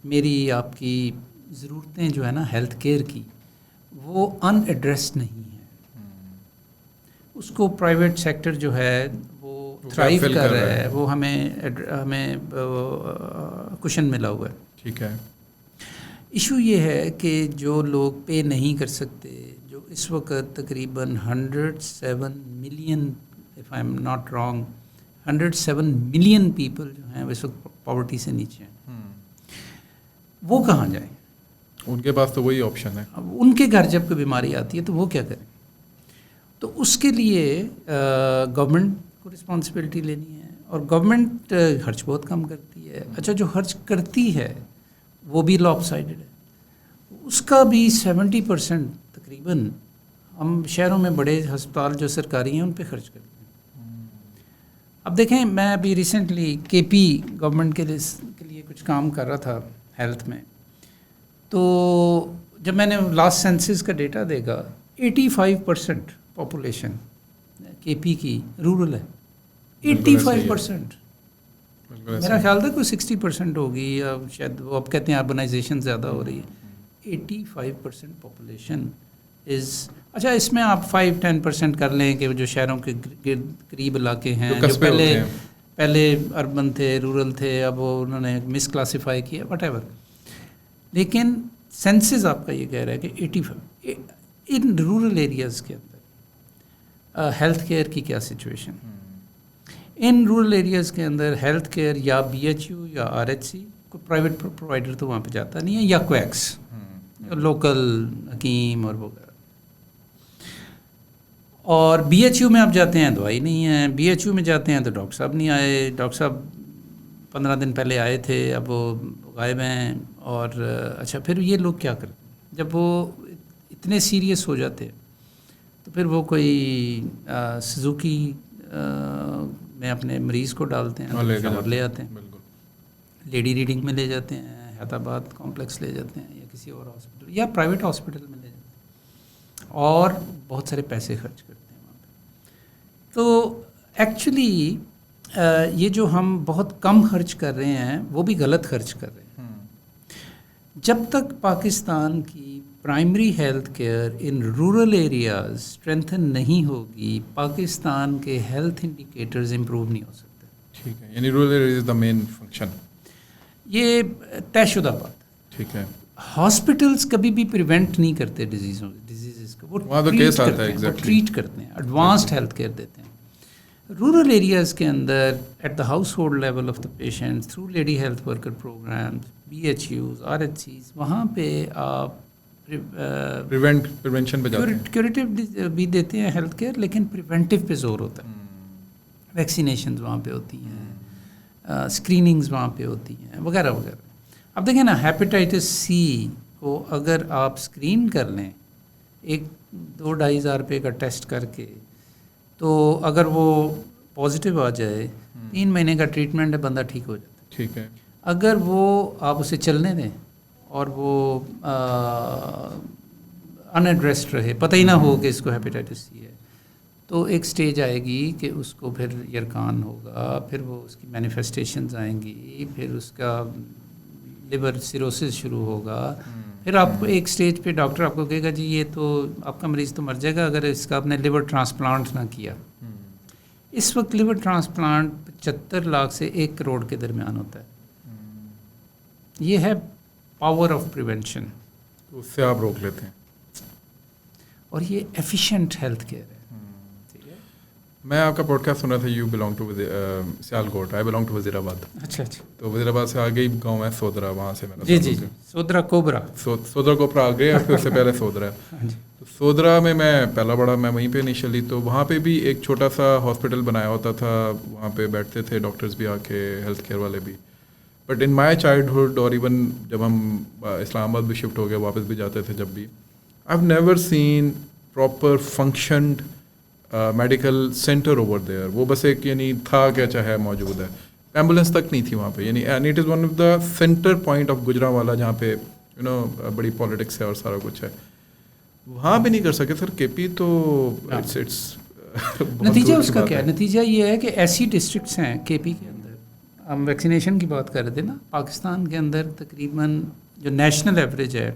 میری آپ کی ضرورتیں جو ہے نا ہیلتھ کیئر کی, وہ ان ایڈریسڈ نہیں ہیں. اس کو پرائیویٹ سیکٹر جو ہے وہ تھرائیو کر رہا ہے, وہ ہمیں کشن ملا ہوا ہے. ٹھیک ہے. ایشو یہ ہے کہ جو لوگ پے نہیں کر سکتے, جو اس وقت تقریباً 107 million, if I am not wrong, 107 million people جو ہیں اس وقت پاورٹی سے نیچے ہیں, وہ کہاں جائیں؟ ان کے پاس تو وہی آپشن ہے. ان کے گھر جب کوئی بیماری آتی ہے تو وہ کیا کریں؟ تو اس کے لیے گورنمنٹ کو رسپانسبلٹی لینی ہے, اور گورنمنٹ خرچ بہت کم کرتی ہے. اچھا, جو خرچ کرتی ہے وہ بھی لاپ سائڈڈ ہے, اس کا بھی 70% تقریباً ہم شہروں میں بڑے ہسپتال جو سرکاری ہیں ان پہ خرچ کرتے ہیں. اب دیکھیں, میں ابھی ریسنٹلی کے پی گورنمنٹ کے لیے کچھ کام کر رہا تھا ہیلتھ میں, تو جب میں نے لاسٹ سینسس کا ڈیٹا دیکھا, 85% پاپولیشن کے پی کی رورل ہے. 85%. میرا خیال تھا کوئی 60% ہوگی, یا شاید وہ اب کہتے ہیں اربنائزیشن زیادہ ہو رہی ہے. 85% پاپولیشن از, اچھا اس میں آپ 5-10% کر لیں کہ جو شہروں کے قریب علاقے ہیں, جو پہلے اربن تھے, رورل تھے, اب وہ انہوں نے مس کلاسیفائی کیا, وٹ ایور. لیکن سینسز آپ کا یہ کہہ رہا ہے کہ 85 ان رورل ایریاز کے اندر ہیلتھ کیئر کی کیا سچویشن. ان رورل ایریاز کے اندر ہیلتھ کیئر یا بی ایچ یو یا آر ایچ سی, کوئی پرائیویٹ پرووائڈر تو وہاں پہ جاتا نہیں ہے, یا کویکس لوکل حکیم اور وغیرہ. اور بی ایچ یو میں آپ جاتے ہیں دوائی نہیں ہے, بی ایچ یو میں جاتے ہیں تو ڈاکٹر صاحب نہیں آئے, ڈاکٹر صاحب 15 دن پہلے آئے تھے, اب وہ غائب ہیں. اور اچھا, پھر یہ لوگ کیا کرتے ہیں جب وہ اتنے سیریس ہو جاتے ہیں, تو پھر وہ کوئی سزوکی میں اپنے مریض کو ڈالتے ہیں اور لے آتے ہیں, لیڈی ریڈنگ میں لے جاتے ہیں, حیدرآباد کمپلیکس لے جاتے ہیں, یا کسی اور ہاسپٹل یا پرائیویٹ ہاسپٹل میں لے جاتے ہیں, اور بہت سارے پیسے خرچ کرتے ہیں وہاں پہ. تو ایکچولی یہ جو ہم بہت کم خرچ کر رہے ہیں وہ بھی غلط خرچ کر رہے ہیں. جب تک پاکستان کی primary health care in rural areas strengthen نہیں ہوگی, پاکستان کے ہیلتھ انڈیکیٹرز امپروو نہیں ہو سکتے. ٹھیک ہے, یعنی رورل ایریاز از دا مین فنکشن. یہ طے شدہ بات. ٹھیک ہے. ہاسپٹلس کبھی بھی پریونٹ نہیں کرتے ڈیزیز کو, وہ ٹریٹ کرتے ہیں, ایڈوانسڈ ہیلتھ کیئر دیتے ہیں. رورل ایریاز کے اندر at the household level of the patient through lady health worker programmes, B H Us, R H Cs, وہاں پہ آپ پریونشن پہ جاتے ہیں, کیوریٹیو بھی دیتے ہیں ہیلتھ کیئر, لیکن پریونٹیو پہ زور ہوتا ہے. ویکسینیشنز وہاں پہ ہوتی ہیں, اسکریننگز وہاں پہ ہوتی ہیں, وغیرہ وغیرہ. اب دیکھیں نا, ہیپیٹائٹس سی کو اگر آپ اسکرین کر لیں 1-2-2.5 ہزار روپے کا ٹیسٹ کر کے, تو اگر وہ پازیٹیو آ جائے 3 مہینے کا ٹریٹمنٹ ہے, بندہ ٹھیک ہو جاتا ہے. ٹھیک ہے. اگر وہ آپ اسے چلنے دیں اور وہ ان ایڈریسڈ رہے, پتہ ہی نہ ہو کہ اس کو ہیپیٹائٹس سی ہے, تو ایک سٹیج آئے گی کہ اس کو پھر یرکان ہوگا, پھر وہ اس کی مینیفیسٹیشنز آئیں گی, پھر اس کا لیور سیروسس شروع ہوگا, پھر آپ کو ایک سٹیج پہ ڈاکٹر آپ کو کہے گا جی یہ تو آپ کا مریض تو مر جائے گا اگر اس کا آپ نے لیور ٹرانسپلانٹ نہ کیا. اس وقت لیور ٹرانسپلانٹ 75 لاکھ سے 1 کروڑ کے درمیان ہوتا ہے. یہ ہے پاور آف پریونشن, اس سے آپ روک لیتے ہیں, اور یہ ایفیشینٹ ہیلتھ کیئر ہے. میں آپ کا پوڈ کاسٹ سن رہا تھا, you belong to Sialkot, I belong to Wazirabad. اچھا اچھا. تو وزیر آباد سے آگے ہی گاؤں ہے سودرا, وہاں سے میرا جی جی جی, سودرا کوبرا, سودرا کوبرا آگے, پھر اس سے پہلے سودرا ہے. تو سودرا میں پہلا بڑا میں وہیں پہ انیشلی, تو وہاں پہ بھی ایک چھوٹا سا ہاسپٹل بنایا ہوتا تھا, وہاں پہ بیٹھتے تھے ڈاکٹرز بھی آ کے, ہیلتھ کیئر والے بھی. بٹ ان مائی چائلڈہڈ, اور ایون جب ہم اسلام آباد بھی شفٹ ہو گئے, واپس بھی جاتے تھے جب بھی, I have never seen proper فنکشنڈ medical centre over there. وہ بس ایک یعنی تھا کہ اچھا ہے موجود ہے, ایمبولینس تک نہیں تھی وہاں پہ, یعنی and it is one of the centre point of Gujranwala, جہاں پہ یو نو بڑی پالیٹکس ہے اور سارا کچھ ہے. وہاں بھی نہیں کر سکے سر. کے پی تو نتیجہ اس کا کیا ہے؟ نتیجہ یہ ہے کہ ایسی ڈسٹرکٹس ہیں کے پی کے اندر, ہم ویکسینیشن کی بات کر رہے تھے نا, پاکستان کے اندر تقریباً جو نیشنل ایوریج ہے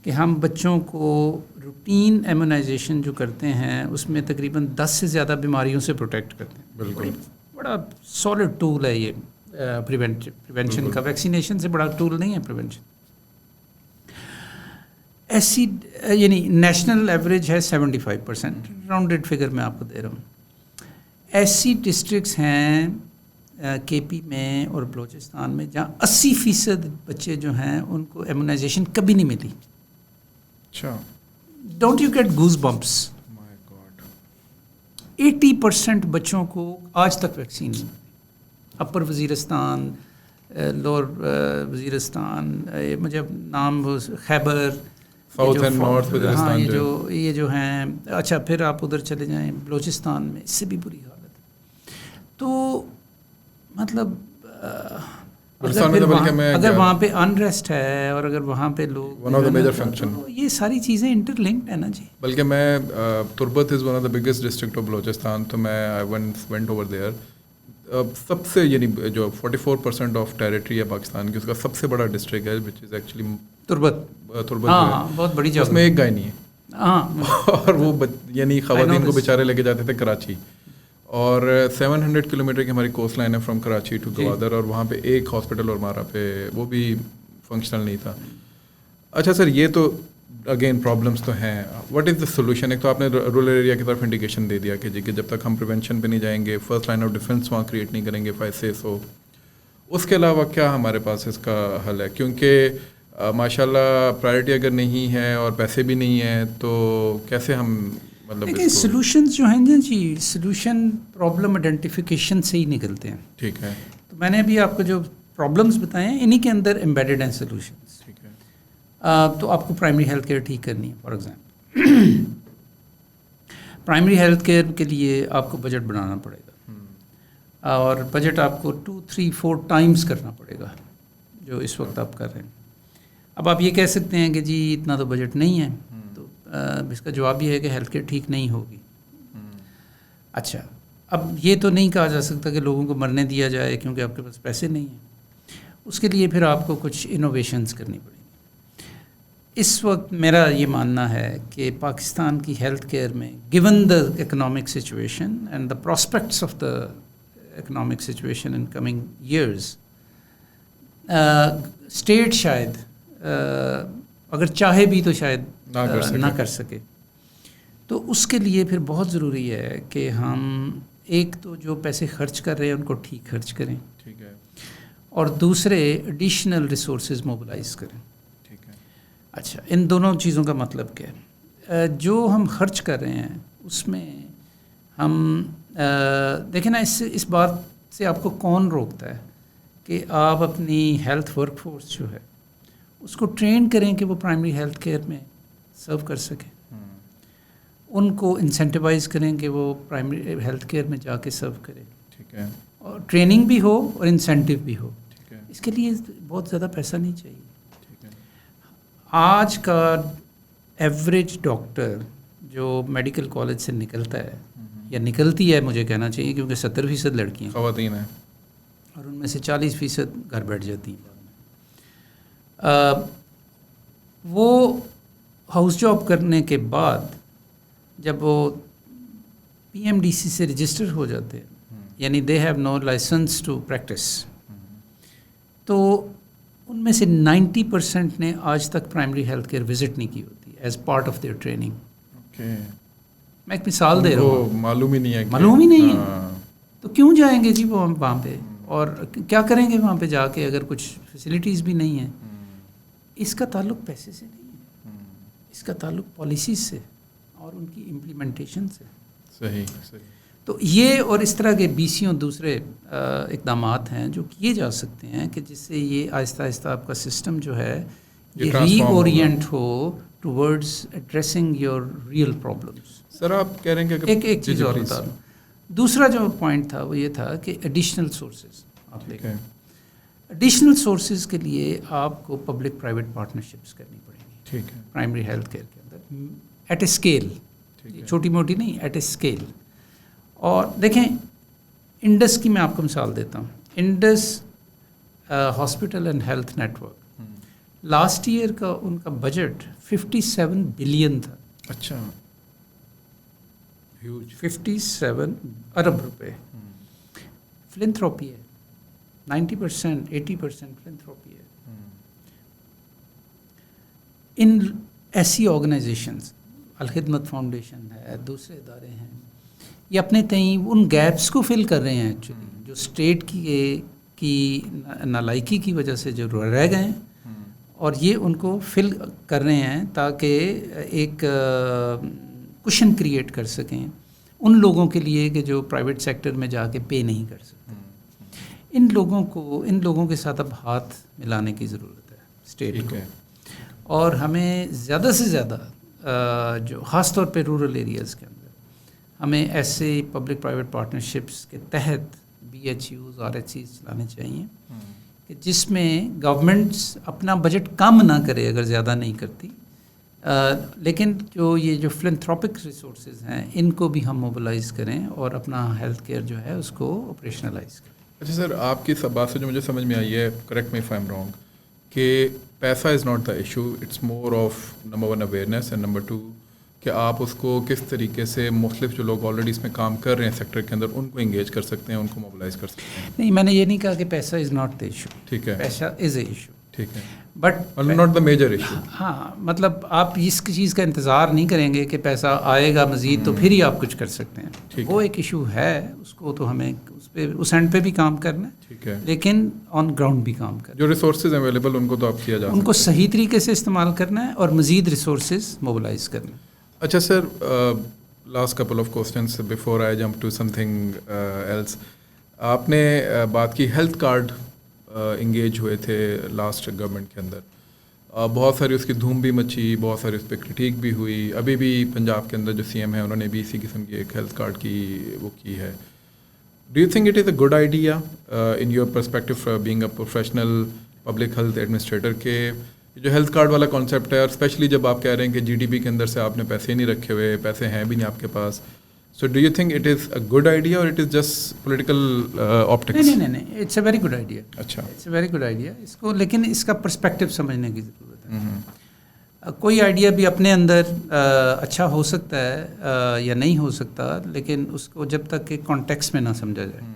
کہ ہم بچوں کو روٹین ایمونائزیشن جو کرتے ہیں اس میں تقریباً 10 سے زیادہ بیماریوں سے پروٹیکٹ کرتے ہیں. بالکل بڑا سالڈ ٹول ہے یہ پریونشن کا. ویکسینیشن سے بڑا ٹول نہیں ہے پریونشن. ایسی یعنی نیشنل ایوریج ہے 75%, راؤنڈڈ فگر میں آپ کو دے رہا ہوں. ایسی ڈسٹرکٹس ہیں کے پی میں اور بلوچستان میں جہاں 80% بچے جو ہیں ان کو ایمونائزیشن کبھی نہیں ملی. اچھا, don't you get goose bumps? 80% بچوں کو آج تک ویکسین نہیں. اپر وزیرستان, لوور وزیرستان, مجھے نام خیبر, ساؤتھ اینڈ نارتھ وزیرستان, ہاں یہ جو ہیں. اچھا پھر آپ ادھر چلے جائیں بلوچستان میں, اس سے بھی بری حالت ہے. تو مطلب اگر وہاں پہ انریسٹ ہے اور اگر وہاں پہ لوگ one of the major function, یہ ساری چیزیں انٹر لنکڈ ہیں نا جی. بلکہ میں تربت از one of the biggest district of Balochistan, تو میں آئی وینٹ اوور دیئر. سب سے یعنی جو 44% آف ٹیریٹری ہے پاکستان کی, اس کا سب سے بڑا ڈسٹرکٹ ہے وچ از ایکچولی تربت. ہاں بہت بڑی جگہ, اس میں ایک گائے نہیں ہے. ہاں, اور وہ یعنی خواتین کو بیچارے لے کے جاتے تھے کراچی, اور 700 کلومیٹر کی ہماری کوسٹ لائن ہے فرام کراچی ٹو گوادر, اور وہاں پہ ایک ہاسپٹل اور مارا پہ وہ بھی فنکشنل نہیں تھا. اچھا سر, یہ تو اگین پرابلمس تو ہیں. What is the solution? ایک تو آپ نے رورل ایریا کی طرف انڈیکیشن دے دیا کہ جی کہ جب تک ہم پریونشن پہ نہیں جائیں گے, فرسٹ لائن آف ڈیفینس وہاں کریٹ نہیں کریں گے, فائسے سو اس کے علاوہ کیا ہمارے پاس اس کا حل ہے؟ کیونکہ ماشاء اللہ پرائرٹی اگر نہیں ہے اور پیسے بھی نہیں ہیں تو کیسے ہم لیکن سلوشنز جو ہیں جی, سلوشن پرابلم آئیڈینٹیفیکیشن سے ہی نکلتے ہیں. ٹھیک ہے. تو میں نے ابھی آپ کو جو پرابلمس بتائے ہیں انہی کے اندر ایمبیڈڈ ہیں سلوشنز. ٹھیک ہے. تو آپ کو پرائمری ہیلتھ کیئر ٹھیک کرنی ہے. For example primary health care کے لیے آپ کو بجٹ بنانا پڑے گا, اور بجٹ آپ کو 2-3-4 ٹائمز کرنا پڑے گا جو اس وقت آپ کر رہے ہیں. اب آپ یہ کہہ سکتے ہیں کہ جی اتنا تو بجٹ نہیں ہے, تو اس کا جواب یہ ہے کہ ہیلتھ کیئر ٹھیک نہیں ہوگی. اچھا, اب یہ تو نہیں کہا جا سکتا کہ لوگوں کو مرنے دیا جائے کیونکہ آپ کے پاس پیسے نہیں ہیں. اس کے لیے پھر آپ کو کچھ انوویشنز کرنی پڑیں گی. اس وقت میرا یہ ماننا ہے کہ پاکستان کی ہیلتھ کیئر میں given the economic situation and the prospects of the economic situation in coming years, state شاید اگر چاہے بھی تو شاید نہ کر سکے. تو اس کے لیے پھر بہت ضروری ہے کہ ہم ایک تو جو پیسے خرچ کر رہے ہیں ان کو ٹھیک خرچ کریں. ٹھیک ہے. اور دوسرے ایڈیشنل ریسورسز موبلائز کریں. ٹھیک ہے. اچھا, ان دونوں چیزوں کا مطلب کیا ہے؟ جو ہم خرچ کر رہے ہیں اس میں ہم دیکھیں نا, اس بات سے آپ کو کون روکتا ہے کہ آپ اپنی ہیلتھ ورک فورس جو ہے اس کو ٹرین کریں کہ وہ پرائمری ہیلتھ کیئر میں سرو کر سکیں. ان کو انسینٹیوائز کریں کہ وہ پرائمری ہیلتھ کیئر میں جا کے سرو کرے. ٹھیک ہے. اور ٹریننگ بھی ہو اور انسینٹیو بھی ہو. اس کے لیے بہت زیادہ پیسہ نہیں چاہیے. ٹھیک ہے. آج کا ایوریج ڈاکٹر جو میڈیکل کالج سے نکلتا ہے یا نکلتی ہے مجھے کہنا چاہیے کیونکہ 70% لڑکیاں خواتین ہیں اور ان میں سے 40% گھر بیٹھ جاتی ہیں. وہ ہاؤس جاب کرنے کے بعد جب وہ PMDC سے رجسٹر ہو جاتے ہیں یعنی they have no licence to practise, تو ان میں سے 90% نے آج تک پرائمری ہیلتھ کیئر وزٹ نہیں کی ہوتی as part of their training. میں ایک مثال دے رہا ہوں, معلوم ہی نہیں ہے تو کیوں جائیں گے جی وہ وہاں پہ, اور کیا کریں گے وہاں پہ جا کے اگر کچھ فیسلٹیز بھی نہیں ہیں. اس کا تعلق پیسے سے نہیں ہے, اس کا تعلق پالیسیز سے اور ان کی امپلیمنٹیشن سے. صحیح. تو یہ اور اس طرح کے 20 دوسرے اقدامات ہیں جو کیے جا سکتے ہیں کہ جس سے یہ آہستہ آہستہ آپ کا سسٹم جو ہے یہ ری اورینٹ ہو towards addressing your real problems. Sir آپ کہہ رہے ہیں کہ ایک چیز اور بتا دوں, دوسرا جو پوائنٹ تھا وہ یہ تھا کہ ایڈیشنل سورسز. آپ دیکھیں ایڈیشنل سورسز کے لیے آپ کو پبلک پرائیویٹ پارٹنرشپس کرنی پڑیں گی. ٹھیک ہے. پرائمری ہیلتھ کیئر کے اندر ایٹ اے اسکیل, چھوٹی موٹی نہیں, ایٹ اے اسکیل. اور دیکھیں انڈس کی میں آپ کو مثال دیتا ہوں. Indus hospital and health network last year کا ان کا بجٹ 57 بلین تھا. اچھا, 57 ارب روپے. فلنتھروپی ہے, 90% 80% فلنتھروپی ہے. ان ایسی آرگنائزیشنز, الخدمت فاؤنڈیشن ہے, دوسرے ادارے ہیں, یہ اپنے تئیں ان گیپس کو فل کر رہے ہیں ایکچولی جو اسٹیٹ کی نالائکی کی وجہ سے جو رہ گئے ہیں, اور یہ ان کو فل کر رہے ہیں تاکہ ایک کشن کریٹ کر سکیں ان لوگوں کے لیے کہ جو پرائیویٹ سیکٹر میں جا کے پے نہیں کر سکتے. ان لوگوں کے ساتھ اب ہاتھ ملانے کی ضرورت ہے اسٹیٹ کو, اور ہمیں زیادہ سے زیادہ جو خاص طور پہ رورل ایریاز کے اندر ہمیں ایسے پبلک پرائیویٹ پارٹنرشپس کے تحت BHUs RHCs چلانے چاہیے کہ جس میں گورنمنٹس اپنا بجٹ کم نہ کرے اگر زیادہ نہیں کرتی, لیکن جو فلنتھروپک ریسورسز ہیں ان کو بھی ہم موبلائز کریں اور اپنا ہیلتھ کیئر جو ہے اس کو آپریشنلائز کریں. اچھا سر, آپ کی سب بات سے جو مجھے سمجھ میں آئی ہے, correct me if I am wrong, کہ پیسہ is not the issue, it's more of number 1 awareness and number 2 کہ آپ اس کو کس طریقے سے مختلف جو لوگ آلریڈی اس میں کام کر رہے ہیں سیکٹر کے اندر ان کو انگیج کر سکتے ہیں, ان کو موبلائز کر سکتے ہیں. نہیں, میں نے یہ نہیں کہا کہ پیسہ از ناٹ دا ایشو. ٹھیک ہے, پیسہ از اے ایشو. ٹھیک ہے, but not the major issue. ہاں, مطلب آپ اس چیز کا انتظار نہیں کریں گے کہ پیسہ آئے گا مزید تو پھر ہی آپ کچھ کر سکتے ہیں. وہ ایک ایشو ہے, اس کو تو ہمیں اس اینڈ پہ بھی کام کرنا ہے. ٹھیک ہے, لیکن آن گراؤنڈ بھی کام کرنا ہے. جو ریسورسز اویلیبل ان کو تو آپ کیا جا سکتا ہے, ان کو صحیح طریقے سے استعمال کرنا ہے اور مزید ریسورسز موبلائز کرنا ہے. اچھا sir, last couple of questions before I jump to something else. آپ نے بات کی ہیلتھ کارڈ انگیج ہوئے تھے لاسٹ گورنمنٹ کے اندر, بہت ساری اس کی دھوم بھی مچی, بہت ساری اس پہ کرٹیک بھی ہوئی. ابھی بھی پنجاب کے اندر جو CM ہے انہوں نے بھی اسی قسم کی ایک ہیلتھ کارڈ کی وہ کی ہے. Do you think it is a good idea in your perspective being a professional public health administrator کہ جو ہیلتھ کارڈ والا کانسیپٹ ہے, اور اسپیشلی جب آپ کہہ رہے ہیں کہ GDP کے اندر سے آپ نے پیسے نہیں رکھے ہوئے, پیسے ہیں بھی نہیں آپ کے پاس, so do you think it is a good idea or it is just political optics? نہیں, it's a very good idea. اچھا, it's a very good idea. اس کو لیکن اس کا پرسپیکٹو سمجھنے کی ضرورت ہے. کوئی آئیڈیا بھی اپنے اندر اچھا ہو سکتا ہے یا نہیں ہو سکتا, لیکن اس کو جب تک کہ کانٹیکس میں نہ سمجھا جائے.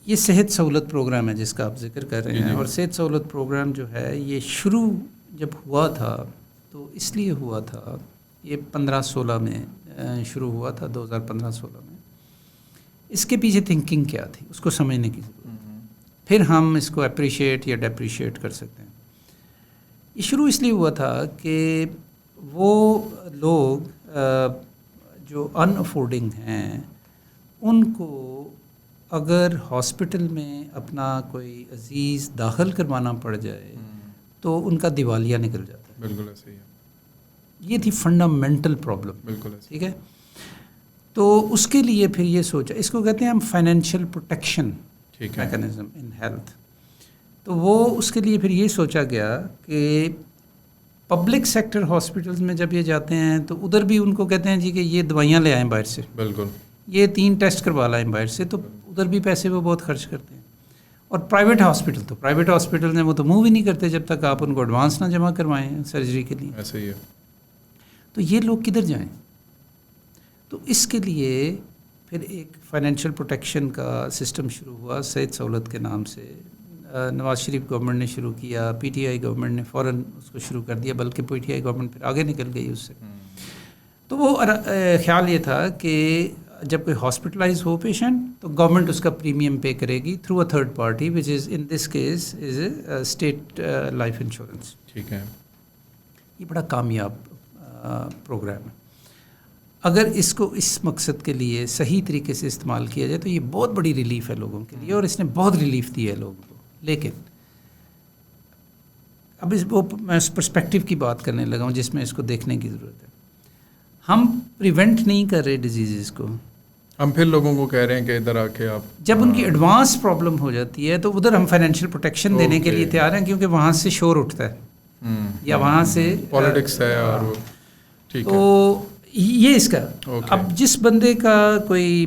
یہ صحت سہولت پروگرام ہے جس کا آپ ذکر کر رہے ہیں, اور صحت سہولت پروگرام جو ہے یہ شروع جب ہوا تھا تو اس لیے ہوا تھا, یہ 15-16 میں شروع ہوا تھا, 2015-16 میں. اس کے پیچھے تھنکنگ کیا تھی اس کو سمجھنے کی ضرورت ہے, پھر ہم اس کو اپریشیٹ یا ڈیپریشیٹ کر سکتے ہیں. یہ شروع اس لیے ہوا تھا کہ وہ لوگ جو ان افورڈنگ ہیں ان کو اگر ہاسپٹل میں اپنا کوئی عزیز داخل کروانا پڑ جائے تو ان کا دیوالیہ نکل جاتا ہے. بالکل ایسے ہی ہے. یہ تھی فنڈامنٹل پرابلم. بالکل ٹھیک ہے. تو اس کے لیے پھر یہ سوچا, اس کو کہتے ہیں ہم financial protection mechanism in health. تو وہ اس کے لیے پھر یہ سوچا گیا کہ پبلک سیکٹر ہاسپٹلز میں جب یہ جاتے ہیں تو ادھر بھی ان کو کہتے ہیں جی کہ یہ دوائیاں لے آئیں باہر سے, بالکل یہ 3 ٹیسٹ کروا لائیں باہر سے, تو ادھر بھی پیسے وہ بہت خرچ کرتے ہیں. اور پرائیویٹ ہاسپٹل میں وہ تو موو ہی نہیں کرتے جب تک آپ ان کو ایڈوانس نہ جمع کروائیں سرجری کے لیے. ایسا ہی ہے. تو یہ لوگ کدھر جائیں؟ تو اس کے لیے پھر ایک فائنینشیل پروٹیکشن کا سسٹم شروع ہوا صحت سہولت کے نام سے. نواز شریف گورنمنٹ نے شروع کیا, پی ٹی آئی گورنمنٹ نے فوراً اس کو شروع کر دیا, بلکہ پی ٹی آئی گورنمنٹ پھر آگے نکل گئی اس سے. تو وہ خیال یہ تھا کہ جب کوئی ہاسپٹلائز ہو پیشنٹ تو گورنمنٹ اس کا پریمیم پے کرے گی through a third party which is in this case is a state life insurance. ٹھیک ہے. یہ بڑا کامیاب پروگرام ہے. اگر اس کو اس مقصد کے لیے صحیح طریقے سے استعمال کیا جائے تو یہ بہت بڑی ریلیف ہے لوگوں کے لیے, اور اس نے بہت ریلیف دی ہے لوگوں کو. لیکن اب میں اس پرسپیکٹو کی بات کرنے لگا ہوں جس میں اس کو دیکھنے کی ضرورت ہے. ہم پریونٹ نہیں کر رہے ڈیزیزز کو, ہم پھر لوگوں کو کہہ رہے ہیں کہ ادھر آ کے آپ, جب ان کی ایڈوانس پرابلم ہو جاتی ہے تو ادھر ہم فائنینشیل پروٹیکشن دینے کے لیے تیار ہیں, کیونکہ وہاں سے شور اٹھتا ہے یا وہاں سے پالیٹکس ہے. اور وہ ٹھیک ہے, تو یہ اس کا اب جس بندے کا کوئی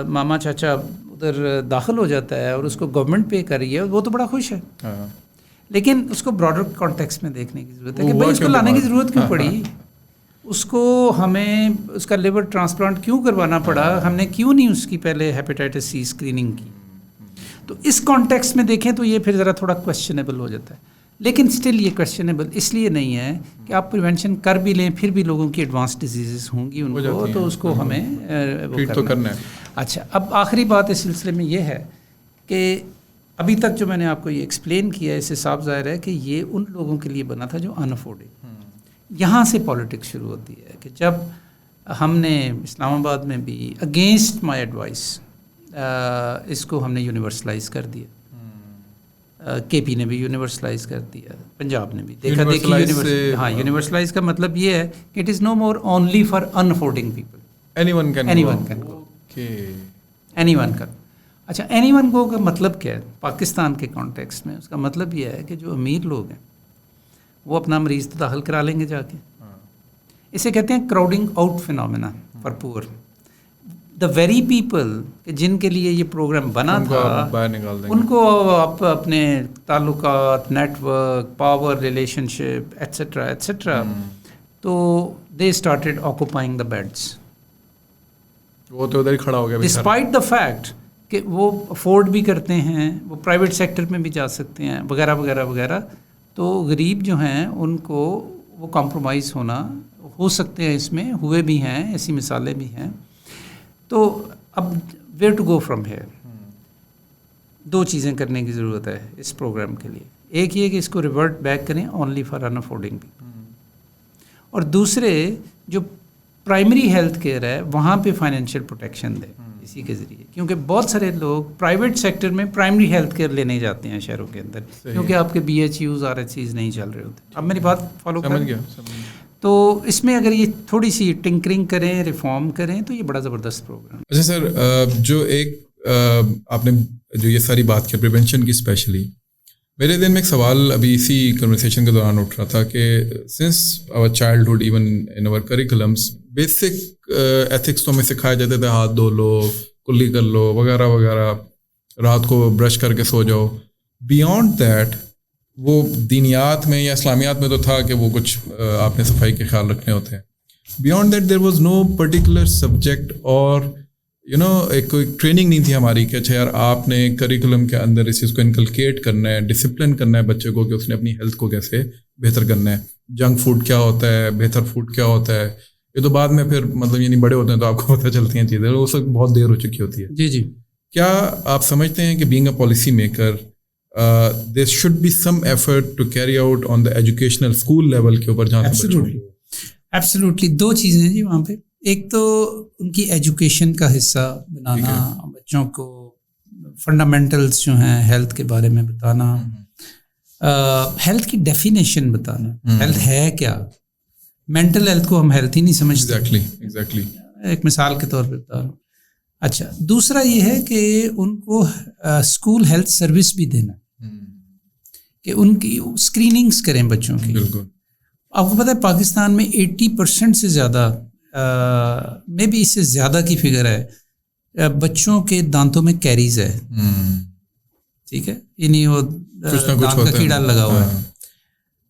ماما چاچا ادھر داخل ہو جاتا ہے اور اس کو گورنمنٹ پے کر رہی ہے, وہ تو بڑا خوش ہے. لیکن اس کو براڈر کانٹیکسٹ میں دیکھنے کی ضرورت ہے کہ بھائی اس کو لانے کی ضرورت کیوں پڑی, اس کو ہمیں اس کا لیور ٹرانسپلانٹ کیوں کروانا پڑا, ہم نے کیوں نہیں اس کی پہلے ہیپیٹائٹس سی اسکریننگ کی. تو اس کانٹیکسٹ میں دیکھیں تو یہ پھر ذرا تھوڑا کویسچنیبل ہو جاتا ہے. لیکن اسٹل یہ کویسچنیبل اس لیے نہیں ہے کہ آپ پریونشن کر بھی لیں پھر بھی لوگوں کی ایڈوانس ڈیزیزز ہوں گی ان کو, تو اس کو ہمیں ٹریٹ تو کرنا ہے. اچھا, اب آخری بات اس سلسلے میں یہ ہے کہ ابھی تک جو میں نے آپ کو یہ ایکسپلین کیا ہے اس سے صاف ظاہر ہے کہ یہ ان لوگوں کے لیے بنا تھا جو ان افورڈنگ. یہاں سے پالیٹکس شروع ہوتی ہے کہ جب ہم نے اسلام آباد میں بھی اگینسٹ مائی ایڈوائس اس کو ہم نے یونیورسلائز کر دیا, کے پی نے بھی یونیورسلائز کر دیا, پنجاب نے بھی دیکھا دیکھی. ہاں, یونیورسلائز کا مطلب یہ ہے کہ it is no more only for unaffording people, anyone can go. اچھا, اینی ون گو کا مطلب کیا ہے پاکستان کے کانٹیکسٹ میں؟ اس کا مطلب یہ ہے کہ جو امیر لوگ ہیں وہ اپنا مریض تو داخل کرا لیں گے جا کے. اسے کہتے ہیں کراؤڈنگ آؤٹ فینومینا فار پور. دا ویری پیپل جن کے لیے یہ پروگرام بنا تھا ان کو آپ اپنے تعلقات, network, power relationship etcetera etcetera, تو they started occupying the beds. وہ تو ادھر ہی کھڑا ہو گیا ڈسپائٹ دا فیکٹ کہ وہ افورڈ بھی کرتے ہیں, وہ پرائیویٹ سیکٹر میں بھی جا سکتے ہیں وغیرہ وغیرہ وغیرہ. تو غریب جو ہیں ان کو وہ کمپرومائز ہو سکتے ہیں, اس میں ہوئے بھی ہیں, ایسی مثالیں بھی ہیں. تو اب where to go from here, 2 چیزیں کرنے کی ضرورت ہے اس پروگرام کے لیے. ایک یہ کہ اس کو ریورٹ بیک کریں only for unaffording people, اور دوسرے جو پرائمری ہیلتھ کیئر ہے وہاں پہ فائنینشیل پروٹیکشن دیں اسی کے ذریعے, کیونکہ بہت سارے لوگ پرائیویٹ سیکٹر میں پرائمری ہیلتھ کیئر لینے جاتے ہیں شہروں کے اندر, کیونکہ آپ کے BHUs RHCs نہیں چل رہے ہوتے. اب میری بات فالو کر گیا. تو اس میں اگر یہ تھوڑی سی ٹنکرنگ کریں, ریفارم کریں, تو یہ بڑا زبردست پروگرام. اچھا سر, جو ایک آپ نے جو یہ ساری بات کی پریونشن کی اسپیشلی, میرے دل میں ایک سوال ابھی اسی کنورسیشن کے دوران اٹھ رہا تھا کہ since our childhood even in our curriculums basic ethics تو ہمیں سکھائے جاتے تھے, ہاتھ دھو لو, کلی کر لو وغیرہ وغیرہ, رات کو برش کر کے سو جاؤ. بیانڈ دیٹ وہ دینیات میں یا اسلامیات میں تو تھا کہ وہ کچھ آپ نے صفائی کے خیال رکھنے ہوتے ہیں. Beyond that there was no particular subject اور ایک کوئی ٹریننگ نہیں تھی ہماری کہ اچھا یار آپ نے کریکولم کے اندر اس چیز کو انکلکیٹ کرنا ہے, ڈسپلن کرنا ہے بچے کو کہ اس نے اپنی ہیلتھ کو کیسے بہتر کرنا ہے. جنک فوڈ کیا ہوتا ہے, بہتر فوڈ کیا ہوتا ہے, یہ تو بعد میں پھر مطلب یعنی بڑے ہوتے ہیں تو آپ کو پتہ چلتی ہیں چیزیں, اس وقت بہت دیر ہو چکی ہوتی ہے. جی. کیا آپ سمجھتے ہیں کہ being a policy maker there should be some effort to carry out on the educational school level کے اوپر جہاں ایبسلیوٹلی 2 چیزیں ہیں جی وہاں پہ. ایک تو ان کی ایجوکیشن کا حصہ بنانا, بچوں کو فنڈامنٹلس جو ہیں ہیلتھ کے بارے میں بتانا, ہیلتھ کی ڈیفینیشن بتانا, ہیلتھ ہے کیا. مینٹل ہیلتھ کو ہم ہیلتھ ہی نہیں سمجھتے. ایگزیکٹلی ایک مثال کے طور پہ بتا رہا ہوں. اچھا, دوسرا یہ ہے کہ ان کو اسکول ہیلتھ سروس بھی دینا. کہ ان کی اسکریننگز کریں بچوں کی. بالکل. آپ کو پتہ ہے پاکستان میں 80% سے زیادہ میں بھی اس سے زیادہ کی فگر ہے بچوں کے دانتوں میں کیریز ہے. ٹھیک ہے, یعنی وہ دانت کا کیڑا لگا ہوا ہے.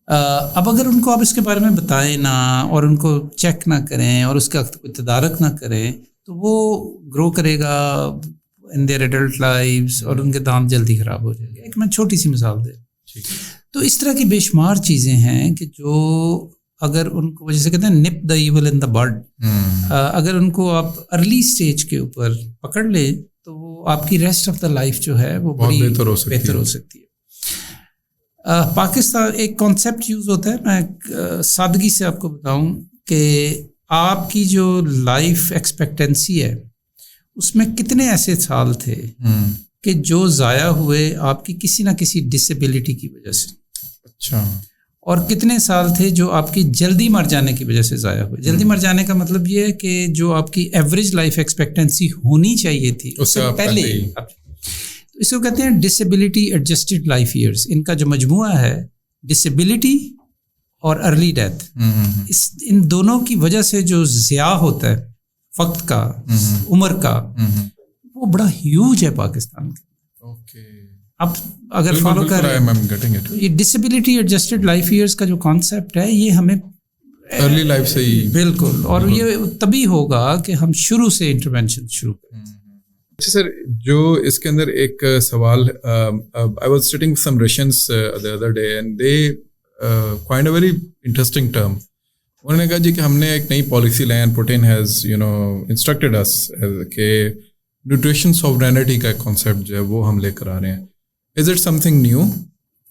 اب اگر ان کو آپ اس کے بارے میں بتائیں نا اور ان کو چیک نہ کریں اور اس کا تدارک نہ کریں تو وہ گرو کرے گا ان دیئر ایڈلٹ لائفز اور ان کے دانت جلدی خراب ہو جائے گا. ایک میں چھوٹی سی مثال دے. تو اس طرح کی بے شمار چیزیں ہیں کہ جو اگر ان کو جیسے کہتے ہیں نپ دا ایول ان دا بڈ, اگر ان کو آپ ارلی اسٹیج کے اوپر پکڑ لیں تو وہ آپ کی ریسٹ آف دا لائف جو ہے وہ بڑی بہتر ہو سکتی ہے. پاکستان ایک کانسیپٹ یوز ہوتا ہے, میں سادگی سے آپ کو بتاؤں کہ آپ کی جو لائف ایکسپیکٹنسی ہے اس میں کتنے ایسے سال تھے کہ جو ضائع ہوئے آپ کی کسی نہ کسی ڈسیبلٹی کی وجہ سے. اچھا. اور کتنے سال تھے جو آپ کی جلدی مر جانے کی وجہ سے ضائع ہوئے. جلدی مر جانے کا مطلب یہ ہے کہ جو آپ کی ایوریج لائف ایکسپیکٹنسی ہونی چاہیے تھی اس سے پہلے. اس کو کہتے ہیں ڈسیبلٹی ایڈجسٹڈ لائف ایئرس. ان کا جو مجموعہ ہے ڈسیبلٹی اور ارلی ڈیتھ, ان دونوں کی وجہ سے جو ضیاع ہوتا ہے وقت کا, عمر کا, وہ بڑا ہیوج ہے پاکستان کے. اب اگر فالو کر رہے ہیں یہ ڈسیبلٹی ایڈجسٹڈ لائف ایئرس کا جو کانسیپٹ ہے یہ ہمیں ارلی لائف سے ہی بالکل, اور یہ تبھی ہوگا کہ ہم شروع سے انٹرونشن شروع کریں. اچھا سر, جو اس کے اندر ایک سوال, I was sitting with some Russians the other day and they coined a very interesting term. انہوں نے کہا جی کہ ہم نے ایک نئی پالیسی لائی اینڈ پوٹین ہیز انسٹرکٹیڈ اس کہ نیوٹریشن سوورینٹی کا کانسیپٹ جو ہے وہ ہم لے کر آ رہے ہیں. Is it some thing new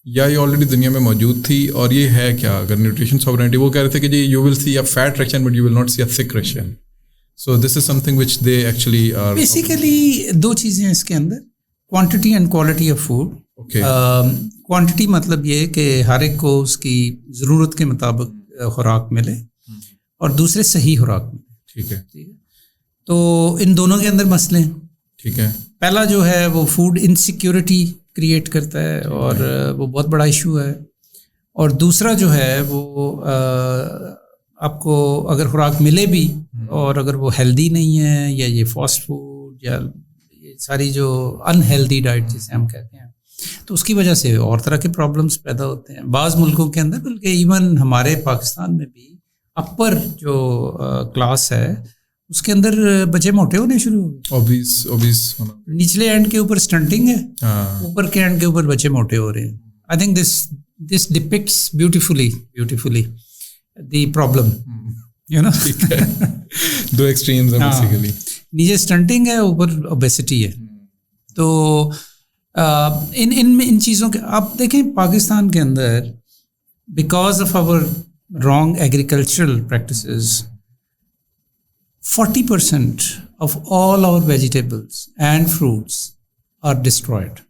یا یہ آلریڈی دنیا میں موجود تھی, اور یہ ہے کیا اگر نیوٹریشن سوورینٹی؟ وہ کہہ رہے تھے کہ جی you will see a fat Russian but you will not see a sick Russian. So this is something which they actually are. Basically دو چیزیں ہیں اس کے اندر, quantity and quality of food. Quantity مطلب یہ کہ ہر ایک کو اس کی ضرورت کے مطابق خوراک ملے, اور دوسرے صحیح خوراک ملے. ٹھیک ہے. تو ان دونوں کے اندر مسئلے ہیں. ٹھیک ہے. پہلا جو ہے وہ فوڈ انسیکیورٹی کریٹ کرتا ہے اور وہ بہت بڑا ایشو ہے. اور دوسرا جو ہے وہ آپ کو اگر خوراک ملے بھی اور اگر وہ ہیلدی نہیں ہے, یا یہ فاسٹ فوڈ یا یہ ساری جو انہیلدی ڈائٹ جسے ہم کہتے ہیں, تو اس کی وجہ سے اور طرح کے پرابلمس پیدا ہوتے ہیں بعض ملکوں کے اندر. بلکہ ایون ہمارے پاکستان میں بھی اپر جو کلاس ہے اس کے اندر بچے موٹے ہونے شروع ہو گئے. نچلے اینڈ کے اوپر اسٹنٹنگ ہے, اوپر کے اینڈ کے اوپر بچے موٹے ہو رہے ہیں. I think this depicts beautifully the problem, you know. دو ایکسٹریمز ہیں بیسیکلی, نیچے اسٹنٹنگ ہے, اوپر اوبیسٹی ہے. تو ان چیزوں کے آپ دیکھیں پاکستان کے اندر because of our wrong agricultural practices 40% of all our vegetables and fruits are destroyed,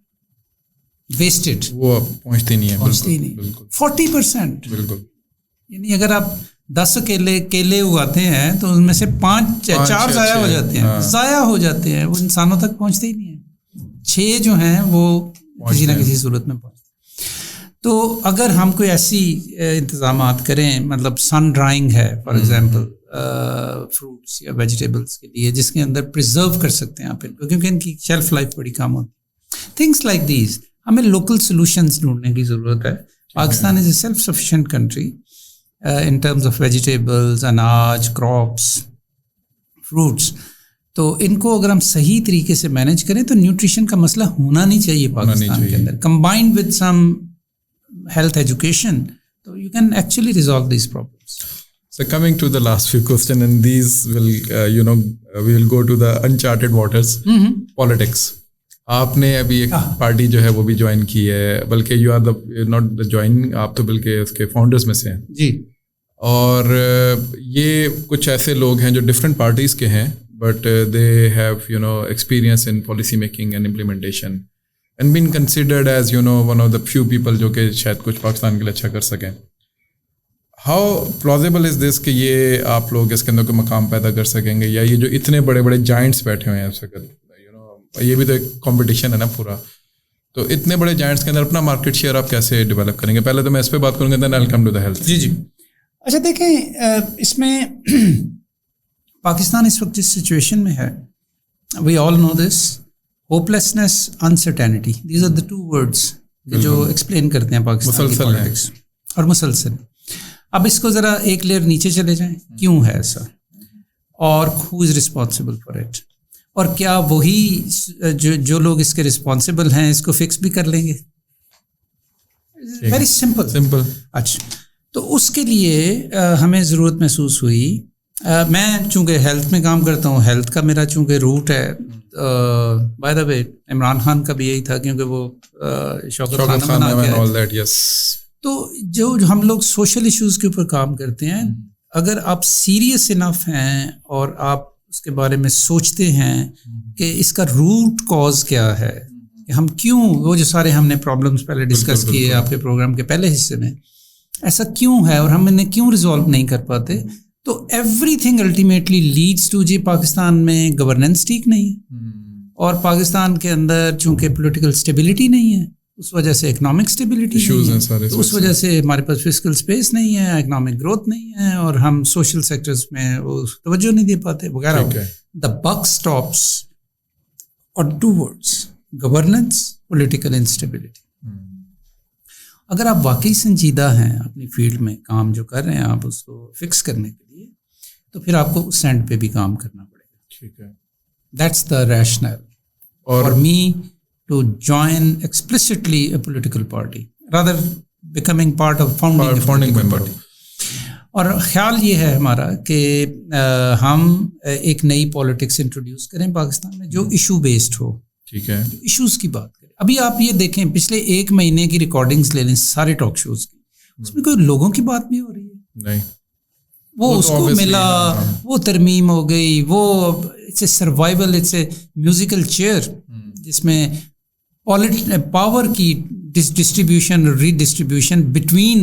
wasted. وہ پہنچتی نہیں ہے. 40%. بالکل. یعنی اگر آپ 10 کیلے اگاتے ہیں تو ان میں سے 4 ضائع ہو جاتے ہیں. ضائع ہو جاتے ہیں, وہ انسانوں تک پہنچتے ہی نہیں ہیں. 6 جو ہیں وہ کسی نہ کسی صورت میں پہنچتے ہیں. تو اگر ہم کوئی ایسی انتظامات کریں, مطلب سن ڈرائنگ ہے فار ایگزامپل فروٹس یا ویجیٹیبلس کے لیے, جس کے اندر پرزرو کر سکتے ہیں آپ ان کو, کیونکہ ان کی شیلف لائف بڑی کم ہوتی ہے. تھنگس لائک دیز, ہمیں لوکل سولوشنز ڈھونڈنے کی ضرورت ہے. Pakistan is a self sufficient country in terms of vegetables, اناج, crops, fruits. تو ان کو اگر ہم صحیح طریقے سے مینیج کریں تو نیوٹریشن کا مسئلہ ہونا نہیں چاہیے پاکستان کے اندر, combined with some health education, so you can actually resolve these problems. So coming to the last few questions, and these will we will go to the uncharted waters. Politics. آپ نے ابھی ایک پارٹی جو ہے وہ بھی join کی ہے, بلکہ you are not the join, آپ تو بلکہ اس کے فاؤنڈرز میں سے ہیں. جی. اور یہ کچھ ایسے لوگ ہیں جو ڈفرینٹ پارٹیز کے ہیں, but they have experience in policy making and implementation and been considered as one of the few people جو کہ شاید کچھ پاکستان کے لیے اچھا کر سکیں. ہاؤ پلازیبل از دس کہ یہ آپ لوگ اس کے اندر کوئی مقام پیدا کر سکیں گے, یا یہ جو اتنے بڑے بڑے جائنٹس بیٹھے ہوئے ہیں اس وقت, یہ بھی تو ایک کمپٹیشن ہے نا پورا, تو اتنے بڑے جائنٹس کے اندر اپنا مارکیٹ شیئر آپ کیسے ڈیولپ کریں گے؟ پہلے تو میں اس پہ بات کروں گا, دین آئی ول کم ٹو دی ہیلتھ. جی اچھا دیکھیں, اس میں پاکستان اس وقت جس سچویشن میں ہے, we all know this, hopelessness, uncertainty, these are the 2 words جو ایکسپلین کرتے ہیں پاکستان کی پالیٹکس, اور مسلسل. اب اس کو ذرا ایک لیئر نیچے چلے جائیں, کیوں ہے ایسا, اور ہو از رسپانسبل فار اٹ, اور کیا وہی جو لوگ اس کے رسپانسبل ہیں اس کو فکس بھی کر لیں گے؟ Very simple. اچھا, تو اس کے لیے ہمیں ضرورت محسوس ہوئی. میں چونکہ ہیلتھ میں کام کرتا ہوں, ہیلتھ کا میرا چونکہ روٹ ہے, بائی دا وے عمران خان کا بھی یہی تھا, کیونکہ وہ شوکت خان بنا کے, تو جو ہم لوگ سوشل ایشوز کے اوپر کام کرتے ہیں, اگر آپ سیریس انف ہیں اور آپ اس کے بارے میں سوچتے ہیں کہ اس کا روٹ کاز کیا ہے, کہ ہم کیوں, وہ جو سارے ہم نے پرابلمس پہلے ڈسکس کیے آپ کے پروگرام کے پہلے حصے میں, ایسا کیوں ہے اور ہم انہیں کیوں ریزالو نہیں کر پاتے, تو everything ultimately leads to, جی پاکستان میں گورننس ٹھیک نہیں ہے, اور پاکستان کے اندر چونکہ پولیٹیکل اسٹیبلٹی نہیں ہے, اس وجہ سے اکنامک اسٹیبلٹی نہیں ہے, تو اس وجہ سے ہمارے پاس فسکل اسپیس نہیں ہے, اکنامک گروتھ نہیں ہے, اور ہم سوشل سیکٹرز میں وہ توجہ نہیں دے پاتے وغیرہ. دا بک اسٹاپس اور 2 words, گورننس, پولیٹیکل انسٹیبلٹی. اگر آپ واقعی سنجیدہ ہیں اپنی فیلڈ میں, کام جو کر رہے ہیں آپ اس کو فکس کرنے کے لیے, تو پھر آپ کو اس اینڈ پہ بھی کام کرنا پڑے گا. ٹھیک ہے, that's the rational for me to join explicitly a political party rather becoming part of founding member. اور خیال یہ ہے ہمارا کہ ہم ایک نئی پالیٹکس انٹروڈیوس کریں پاکستان میں جو ایشو بیسڈ ہو. ٹھیک ہے, ایشوز کی بات کریں. ابھی آپ یہ دیکھیں پچھلے 1 مہینے کی ریکارڈنگز لے لیں سارے ٹاک شوز کی, اس میں کوئی لوگوں کی بات بھی ہو رہی ہے نہیں, وہ اس کو ملا, وہ ترمیم ہو گئی, وہ it's a survival, it's a musical chair جس میں پاور کی distribution redistribution between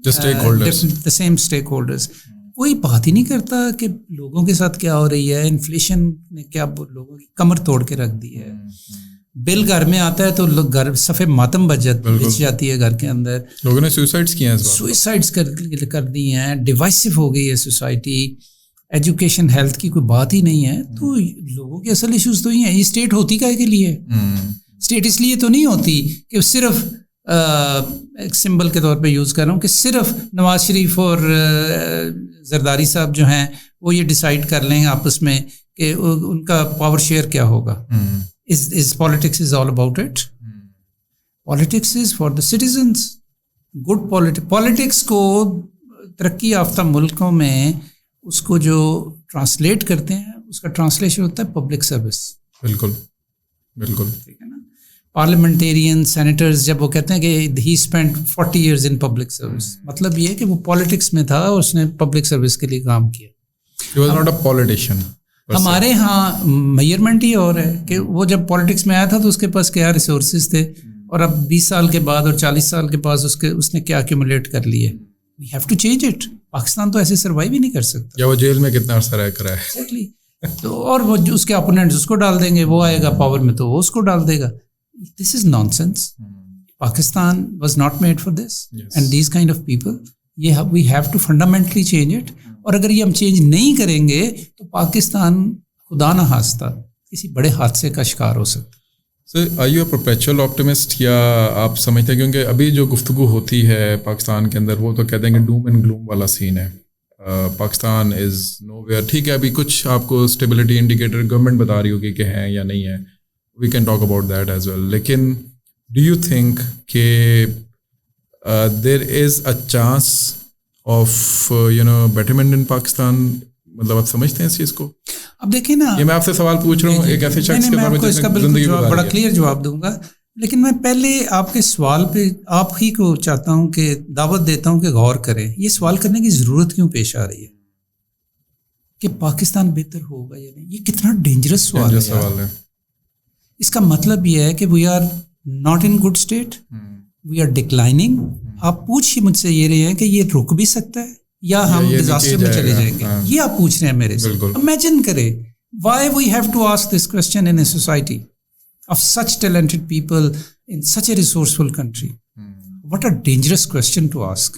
the same stakeholders. کوئی بات ہی نہیں کرتا کہ لوگوں کے ساتھ کیا ہو رہی ہے, انفلیشن نے کیا لوگوں کی کمر توڑ کے رکھ دی ہے. بل گھر میں آتا ہے تو گھر صفے ماتم بچ جاتی ہے, گھر کے اندر لوگوں نے سوئسائڈس کر دی ہیں, ڈیوائسو ہو گئی ہے سوسائٹی, ایجوکیشن ہیلتھ کی کوئی بات ہی نہیں ہے. تو لوگوں کے اصل ایشوز تو ہی ہیں. یہ اسٹیٹ ہوتی کائے کے لیے؟ اسٹیٹ اس لیے تو نہیں ہوتی کہ صرف ایک سمبل کے طور پہ یوز کر رہا ہوں کہ صرف نواز شریف اور زرداری صاحب جو ہیں وہ یہ ڈیسائیڈ کر لیں آپس میں کہ ان کا پاور شیئر کیا ہوگا. Is politics is all about it? Politics is for the citizens. Good politics کو ترقی یافتہ ملکوں میں اس کو جو ٹرانسلیٹ کرتے ہیں اس کا ٹرانسلیشن ہوتا ہے پبلک سروس. بالکل ٹھیک ہے نا. پارلیمنٹیرین سینیٹرز جب وہ کہتے ہیں کہ ہی spend 40 years in public service, مطلب یہ کہ وہ پالیٹکس میں تھا اور اس نے پبلک سروس کے لیے کام کیا. He was not a politician. ہمارے ہاں میئرمنٹ ہی اور ہے کہ وہ جب پالیٹکس میں آیا تھا تو اس کے پاس کیا ریسورسز تھے, اور اب 20 سال کے بعد اور 40 سال کے بعد اس نے کیا ایکومولیٹ کر لیے. We have to change it. Pakistan تو ایسے سروائیو ہی نہیں کر سکتا. یا وہ جیل میں کتنا عرصہ رہ کر ہے. ایگزیکٹلی. تو اور وہ اس کے اپوننٹس اس کو ڈال دیں گے, وہ آئے گا پاور میں تو وہ اس کو ڈال دے گا. This is nonsense. Pakistan was not made for this and these kind of people. یہ we have to fundamentally change it. اور اگر یہ ہم چینج نہیں کریں گے تو پاکستان خدا نہ خواستہ کسی بڑے حادثے کا شکار ہو سکتا. Sir are you a perpetual optimist, یا آپ سمجھتے ہیں کیونکہ ابھی جو گفتگو ہوتی ہے پاکستان کے اندر وہ تو کہتے ہیں کہ ڈوم اینڈ گلوم والا سین ہے, پاکستان از نو ویئر. ٹھیک ہے ابھی کچھ آپ کو اسٹیبلٹی انڈیکیٹر گورنمنٹ بتا رہی ہوگی کہ ہیں یا نہیں ہے, we can talk about that as well. لیکن ڈو یو تھنک کہ there is a chance of betterment in Pakistan, مطلب آپ سمجھتے ہیں اس چیز کو؟ اب دیکھیں نا, یہ میں آپ سے سوال پوچھ رہا ہوں ایک ایسے شخص کے بارے میں جس نے زندگی بڑا کلیئر جواب دوں گا, لیکن میں پہلے آپ کے سوال پہ آپ ہی کو چاہتا ہوں کہ دعوت دیتا ہوں کہ غور کریں. یہ سوال کرنے کی ضرورت کیوں پیش آ رہی ہے کہ پاکستان بہتر ہوگا یا نہیں؟ یہ کتنا ڈینجرس سوال ہے. اس کا مطلب یہ ہے کہ we are not in good state, we are declining. آپ پوچھ ہی مجھ سے یہ رہے ہیں کہ یہ رک بھی سکتا ہے یا ہم ڈیزاسٹر میں چلے جائیں گے, یہ آپ پوچھ رہے ہیں میرے سے. امیجن کریں, why we have to ask this question in a society of such talented people in such a resourceful country? What a dangerous question to ask.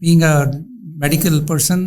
being a medical person,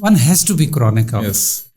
One has to be chronic optimist. Yes.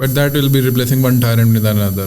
But that will be replacing one tyrant with another.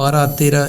12-13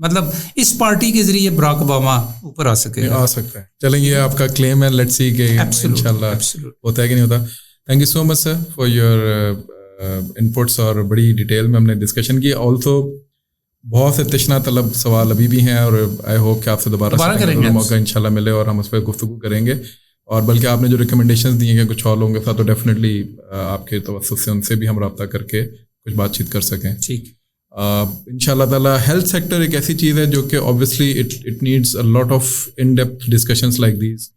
مطلب اس party کے ذریعے Barack Obama اوپر آ سکتا ہے. چلیں یہ آپ کا کلیم ہے, لیٹس سی کہ انشاءاللہ ہوتا ہے کہ نہیں ہوتا. Thank you so much sir for your inputs, اور بڑی ڈیٹیل میں ہم نے ڈسکشن کی. آلسو بہت سے تشنا طلب سوال ابھی بھی ہیں, اور آئی ہوپ کہ آپ سے دوبارہ موقع انشاءاللہ ملے اور ہم اس پہ گفتگو کریں گے. اور بلکہ آپ نے جو ریکمنڈیشنز دی ہیں کہ کچھ اور لوگوں کے ساتھ, تو ڈیفینیٹلی آپ کے توسط سے ان سے بھی ہم رابطہ کر کے کچھ بات چیت کر سکیں. ٹھیک. ان شاء اللہ تعالیٰ ہیلتھ سیکٹر ایک ایسی چیز ہے جو کہ obviously it needs a lot of in depth discussions like these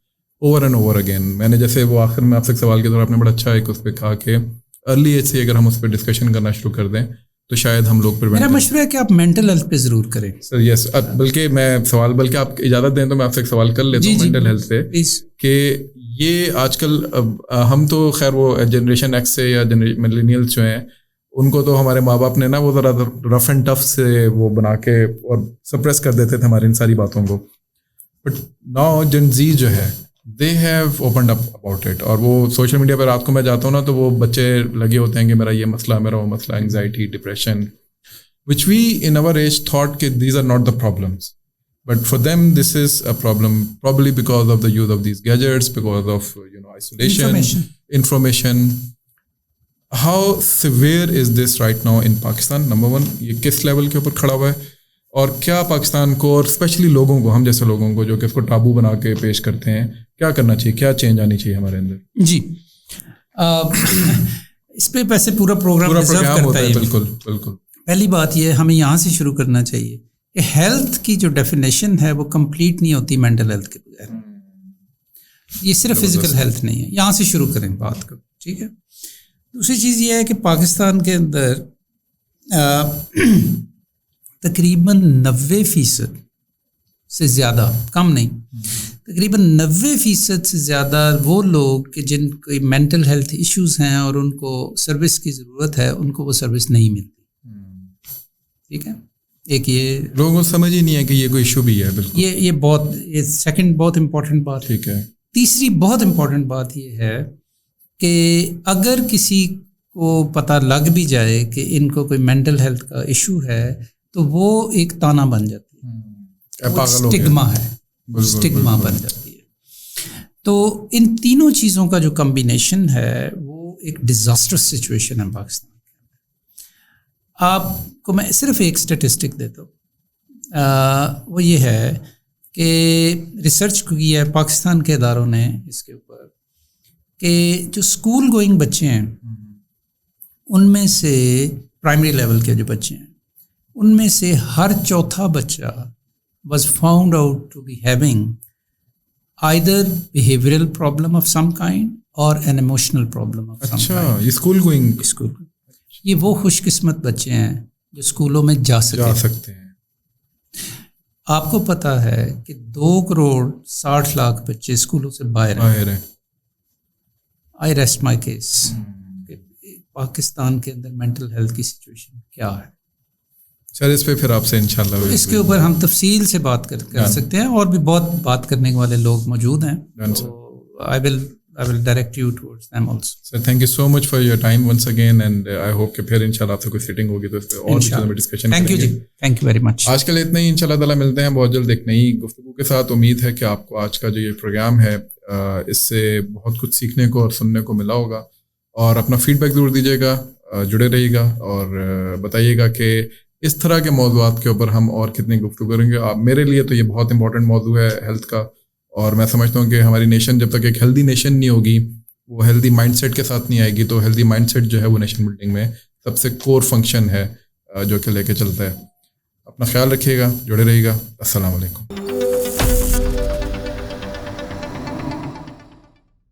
over and over again. میں نے جیسے وہ آخر میں آپ سے سوال کے طور آپ نے بڑا اچھا ایک اس پہ کہا کہ ارلی ایج سے اگر ہم اس پہ ڈسکشن کرنا شروع کر دیں تو شاید ہم لوگ میرا مشورہ ہے کہ آپ مینٹل ہیلتھ پہ ضرور کریں. سر یس, بلکہ میں سوال, بلکہ آپ اجازت دیں تو میں آپ سے ایک سوال کر لیتا ہوں مینٹل ہیلتھ پہ, کہ یہ آج کل ہم تو خیر وہ جنریشن ایکس سے یا ملینیلس جو ہیں ان کو تو ہمارے ماں باپ نے نا وہ ذرا رف اینڈ ٹف سے وہ بنا کے اور سپریس کر دیتے تھے ہماری ان ساری باتوں کو. بٹ ناؤ جن زی جو ہے they have opened up about it, اور وہ سوشل میڈیا پہ رات کو میں جاتا ہوں نا تو وہ بچے لگے ہوتے ہیں کہ میرا یہ مسئلہ, میرا وہ مسئلہ, anxiety, depression, which we in our age thought کہ these are not the problems, but for them this is a problem probably because of the use of these gadgets, because of isolation, information. How severe is this right now in Pakistan? Number one, یہ کس level کے اوپر کھڑا ہوا ہے, اور کیا پاکستان کو اور اسپیشلی لوگوں کو, ہم جیسے لوگوں کو جو کہ اس کو ٹابو بنا کے پیش کرتے ہیں, کیا کرنا چاہیے, کیا چینج آنی چاہیے ہمارے اندر؟ جی اس پہ ویسے پورا پروگرام ہوتا ہے. بالکل بالکل. پہلی بات یہ ہمیں یہاں سے شروع کرنا چاہیے کہ ہیلتھ کی جو ڈیفینیشن ہے وہ کمپلیٹ نہیں ہوتی مینٹل ہیلتھ کے بغیر. یہ صرف فزیکل ہیلتھ نہیں ہے, یہاں سے شروع کریں بات کو. ٹھیک ہے. دوسری چیز یہ ہے کہ پاکستان کے اندر تقریباً 90% سے زیادہ, کم نہیں, تقریباً 90% سے زیادہ وہ لوگ کہ جن کو مینٹل ہیلتھ ایشوز ہیں اور ان کو سروس کی ضرورت ہے, ان کو وہ سروس نہیں ملتی. ٹھیک ہے. ایک یہ لوگوں کو سمجھ ہی نہیں ہے کہ یہ کوئی ایشو بھی ہے. بالکل. یہ بہت, یہ سیکنڈ بہت امپورٹنٹ بات. ٹھیک ہے. تیسری بہت امپورٹنٹ بات یہ ہے کہ اگر کسی کو پتہ لگ بھی جائے کہ ان کو کوئی مینٹل ہیلتھ کا ایشو ہے تو وہ ایک تانا بن جاتی ہے, اسٹگما ہے, اسٹگما بن جاتی ہے. تو ان تینوں چیزوں کا جو کمبینیشن ہے وہ ایک ڈیزاسٹرس سچویشن ہے پاکستان کے اندر. آپ کو میں صرف ایک اسٹیٹسٹک دیتا ہوں, وہ یہ ہے کہ ریسرچ کی ہے پاکستان کے اداروں نے اس کے اوپر, کہ جو اسکول گوئنگ بچے ہیں ان میں سے, پرائمری لیول کے جو بچے ہیں ان میں سے ہر چوتھا بچہ was found out to be having either behavioural problem of some kind or an emotional problem of some kind. اچھا, یہ اسکول گوئنگ, یہ وہ خوش قسمت بچے ہیں جو اسکولوں میں جا سکتے ہیں. آپ کو پتہ ہے کہ 2,60,00,000 بچے اسکولوں سے باہر ہیں. آئی ریسٹ مائی کیس. پاکستان کے اندر مینٹل ہیلتھ کی سچویشن کیا ہے؟ سر اس پہ پھر آپ سے انشاءاللہ اس کے اوپر ہم تفصیل سے بات کر سکتے ہیں, اور بھی بہت بات کرنے والے لوگ موجود ہیں. I will direct you towards them also. Sir, thank you so much for your time once again, and I hope کہ پھر انشاءاللہ آپ سے کوئی سیٹنگ ہوگی تو اس پہ اور بھی چیزوں میں ڈسکشن کریں گے. Thank you very much. آج کے لیے اتنا ہی. انشاءاللہ تعالیٰ ملتے ہیں بہت جلد ایک نئی گفتگو کے ساتھ. امید ہے کہ آپ کو آج کا جو یہ پروگرام ہے اس سے بہت کچھ سیکھنے کو اور سننے کو ملا ہوگا, اور اپنا فیڈ بیک ضرور دیجیے گا, جڑے رہیے گا اور بتائیے گا کہ اس طرح کے موضوعات کے اوپر ہم اور کتنی گفتگو کریں گے. میرے لیے تو یہ بہت امپورٹنٹ موضوع ہے ہیلتھ کا, اور میں سمجھتا ہوں کہ ہماری نیشن جب تک ایک ہیلدی نیشن نہیں ہوگی, وہ ہیلدی مائنڈ سیٹ کے ساتھ نہیں آئے گی, تو ہیلدی مائنڈ سیٹ جو ہے وہ نیشن بلڈنگ میں سب سے کور فنکشن ہے جو کہ لے کے چلتا ہے. اپنا خیال رکھیے گا, جڑے رہیے گا. السلام علیکم.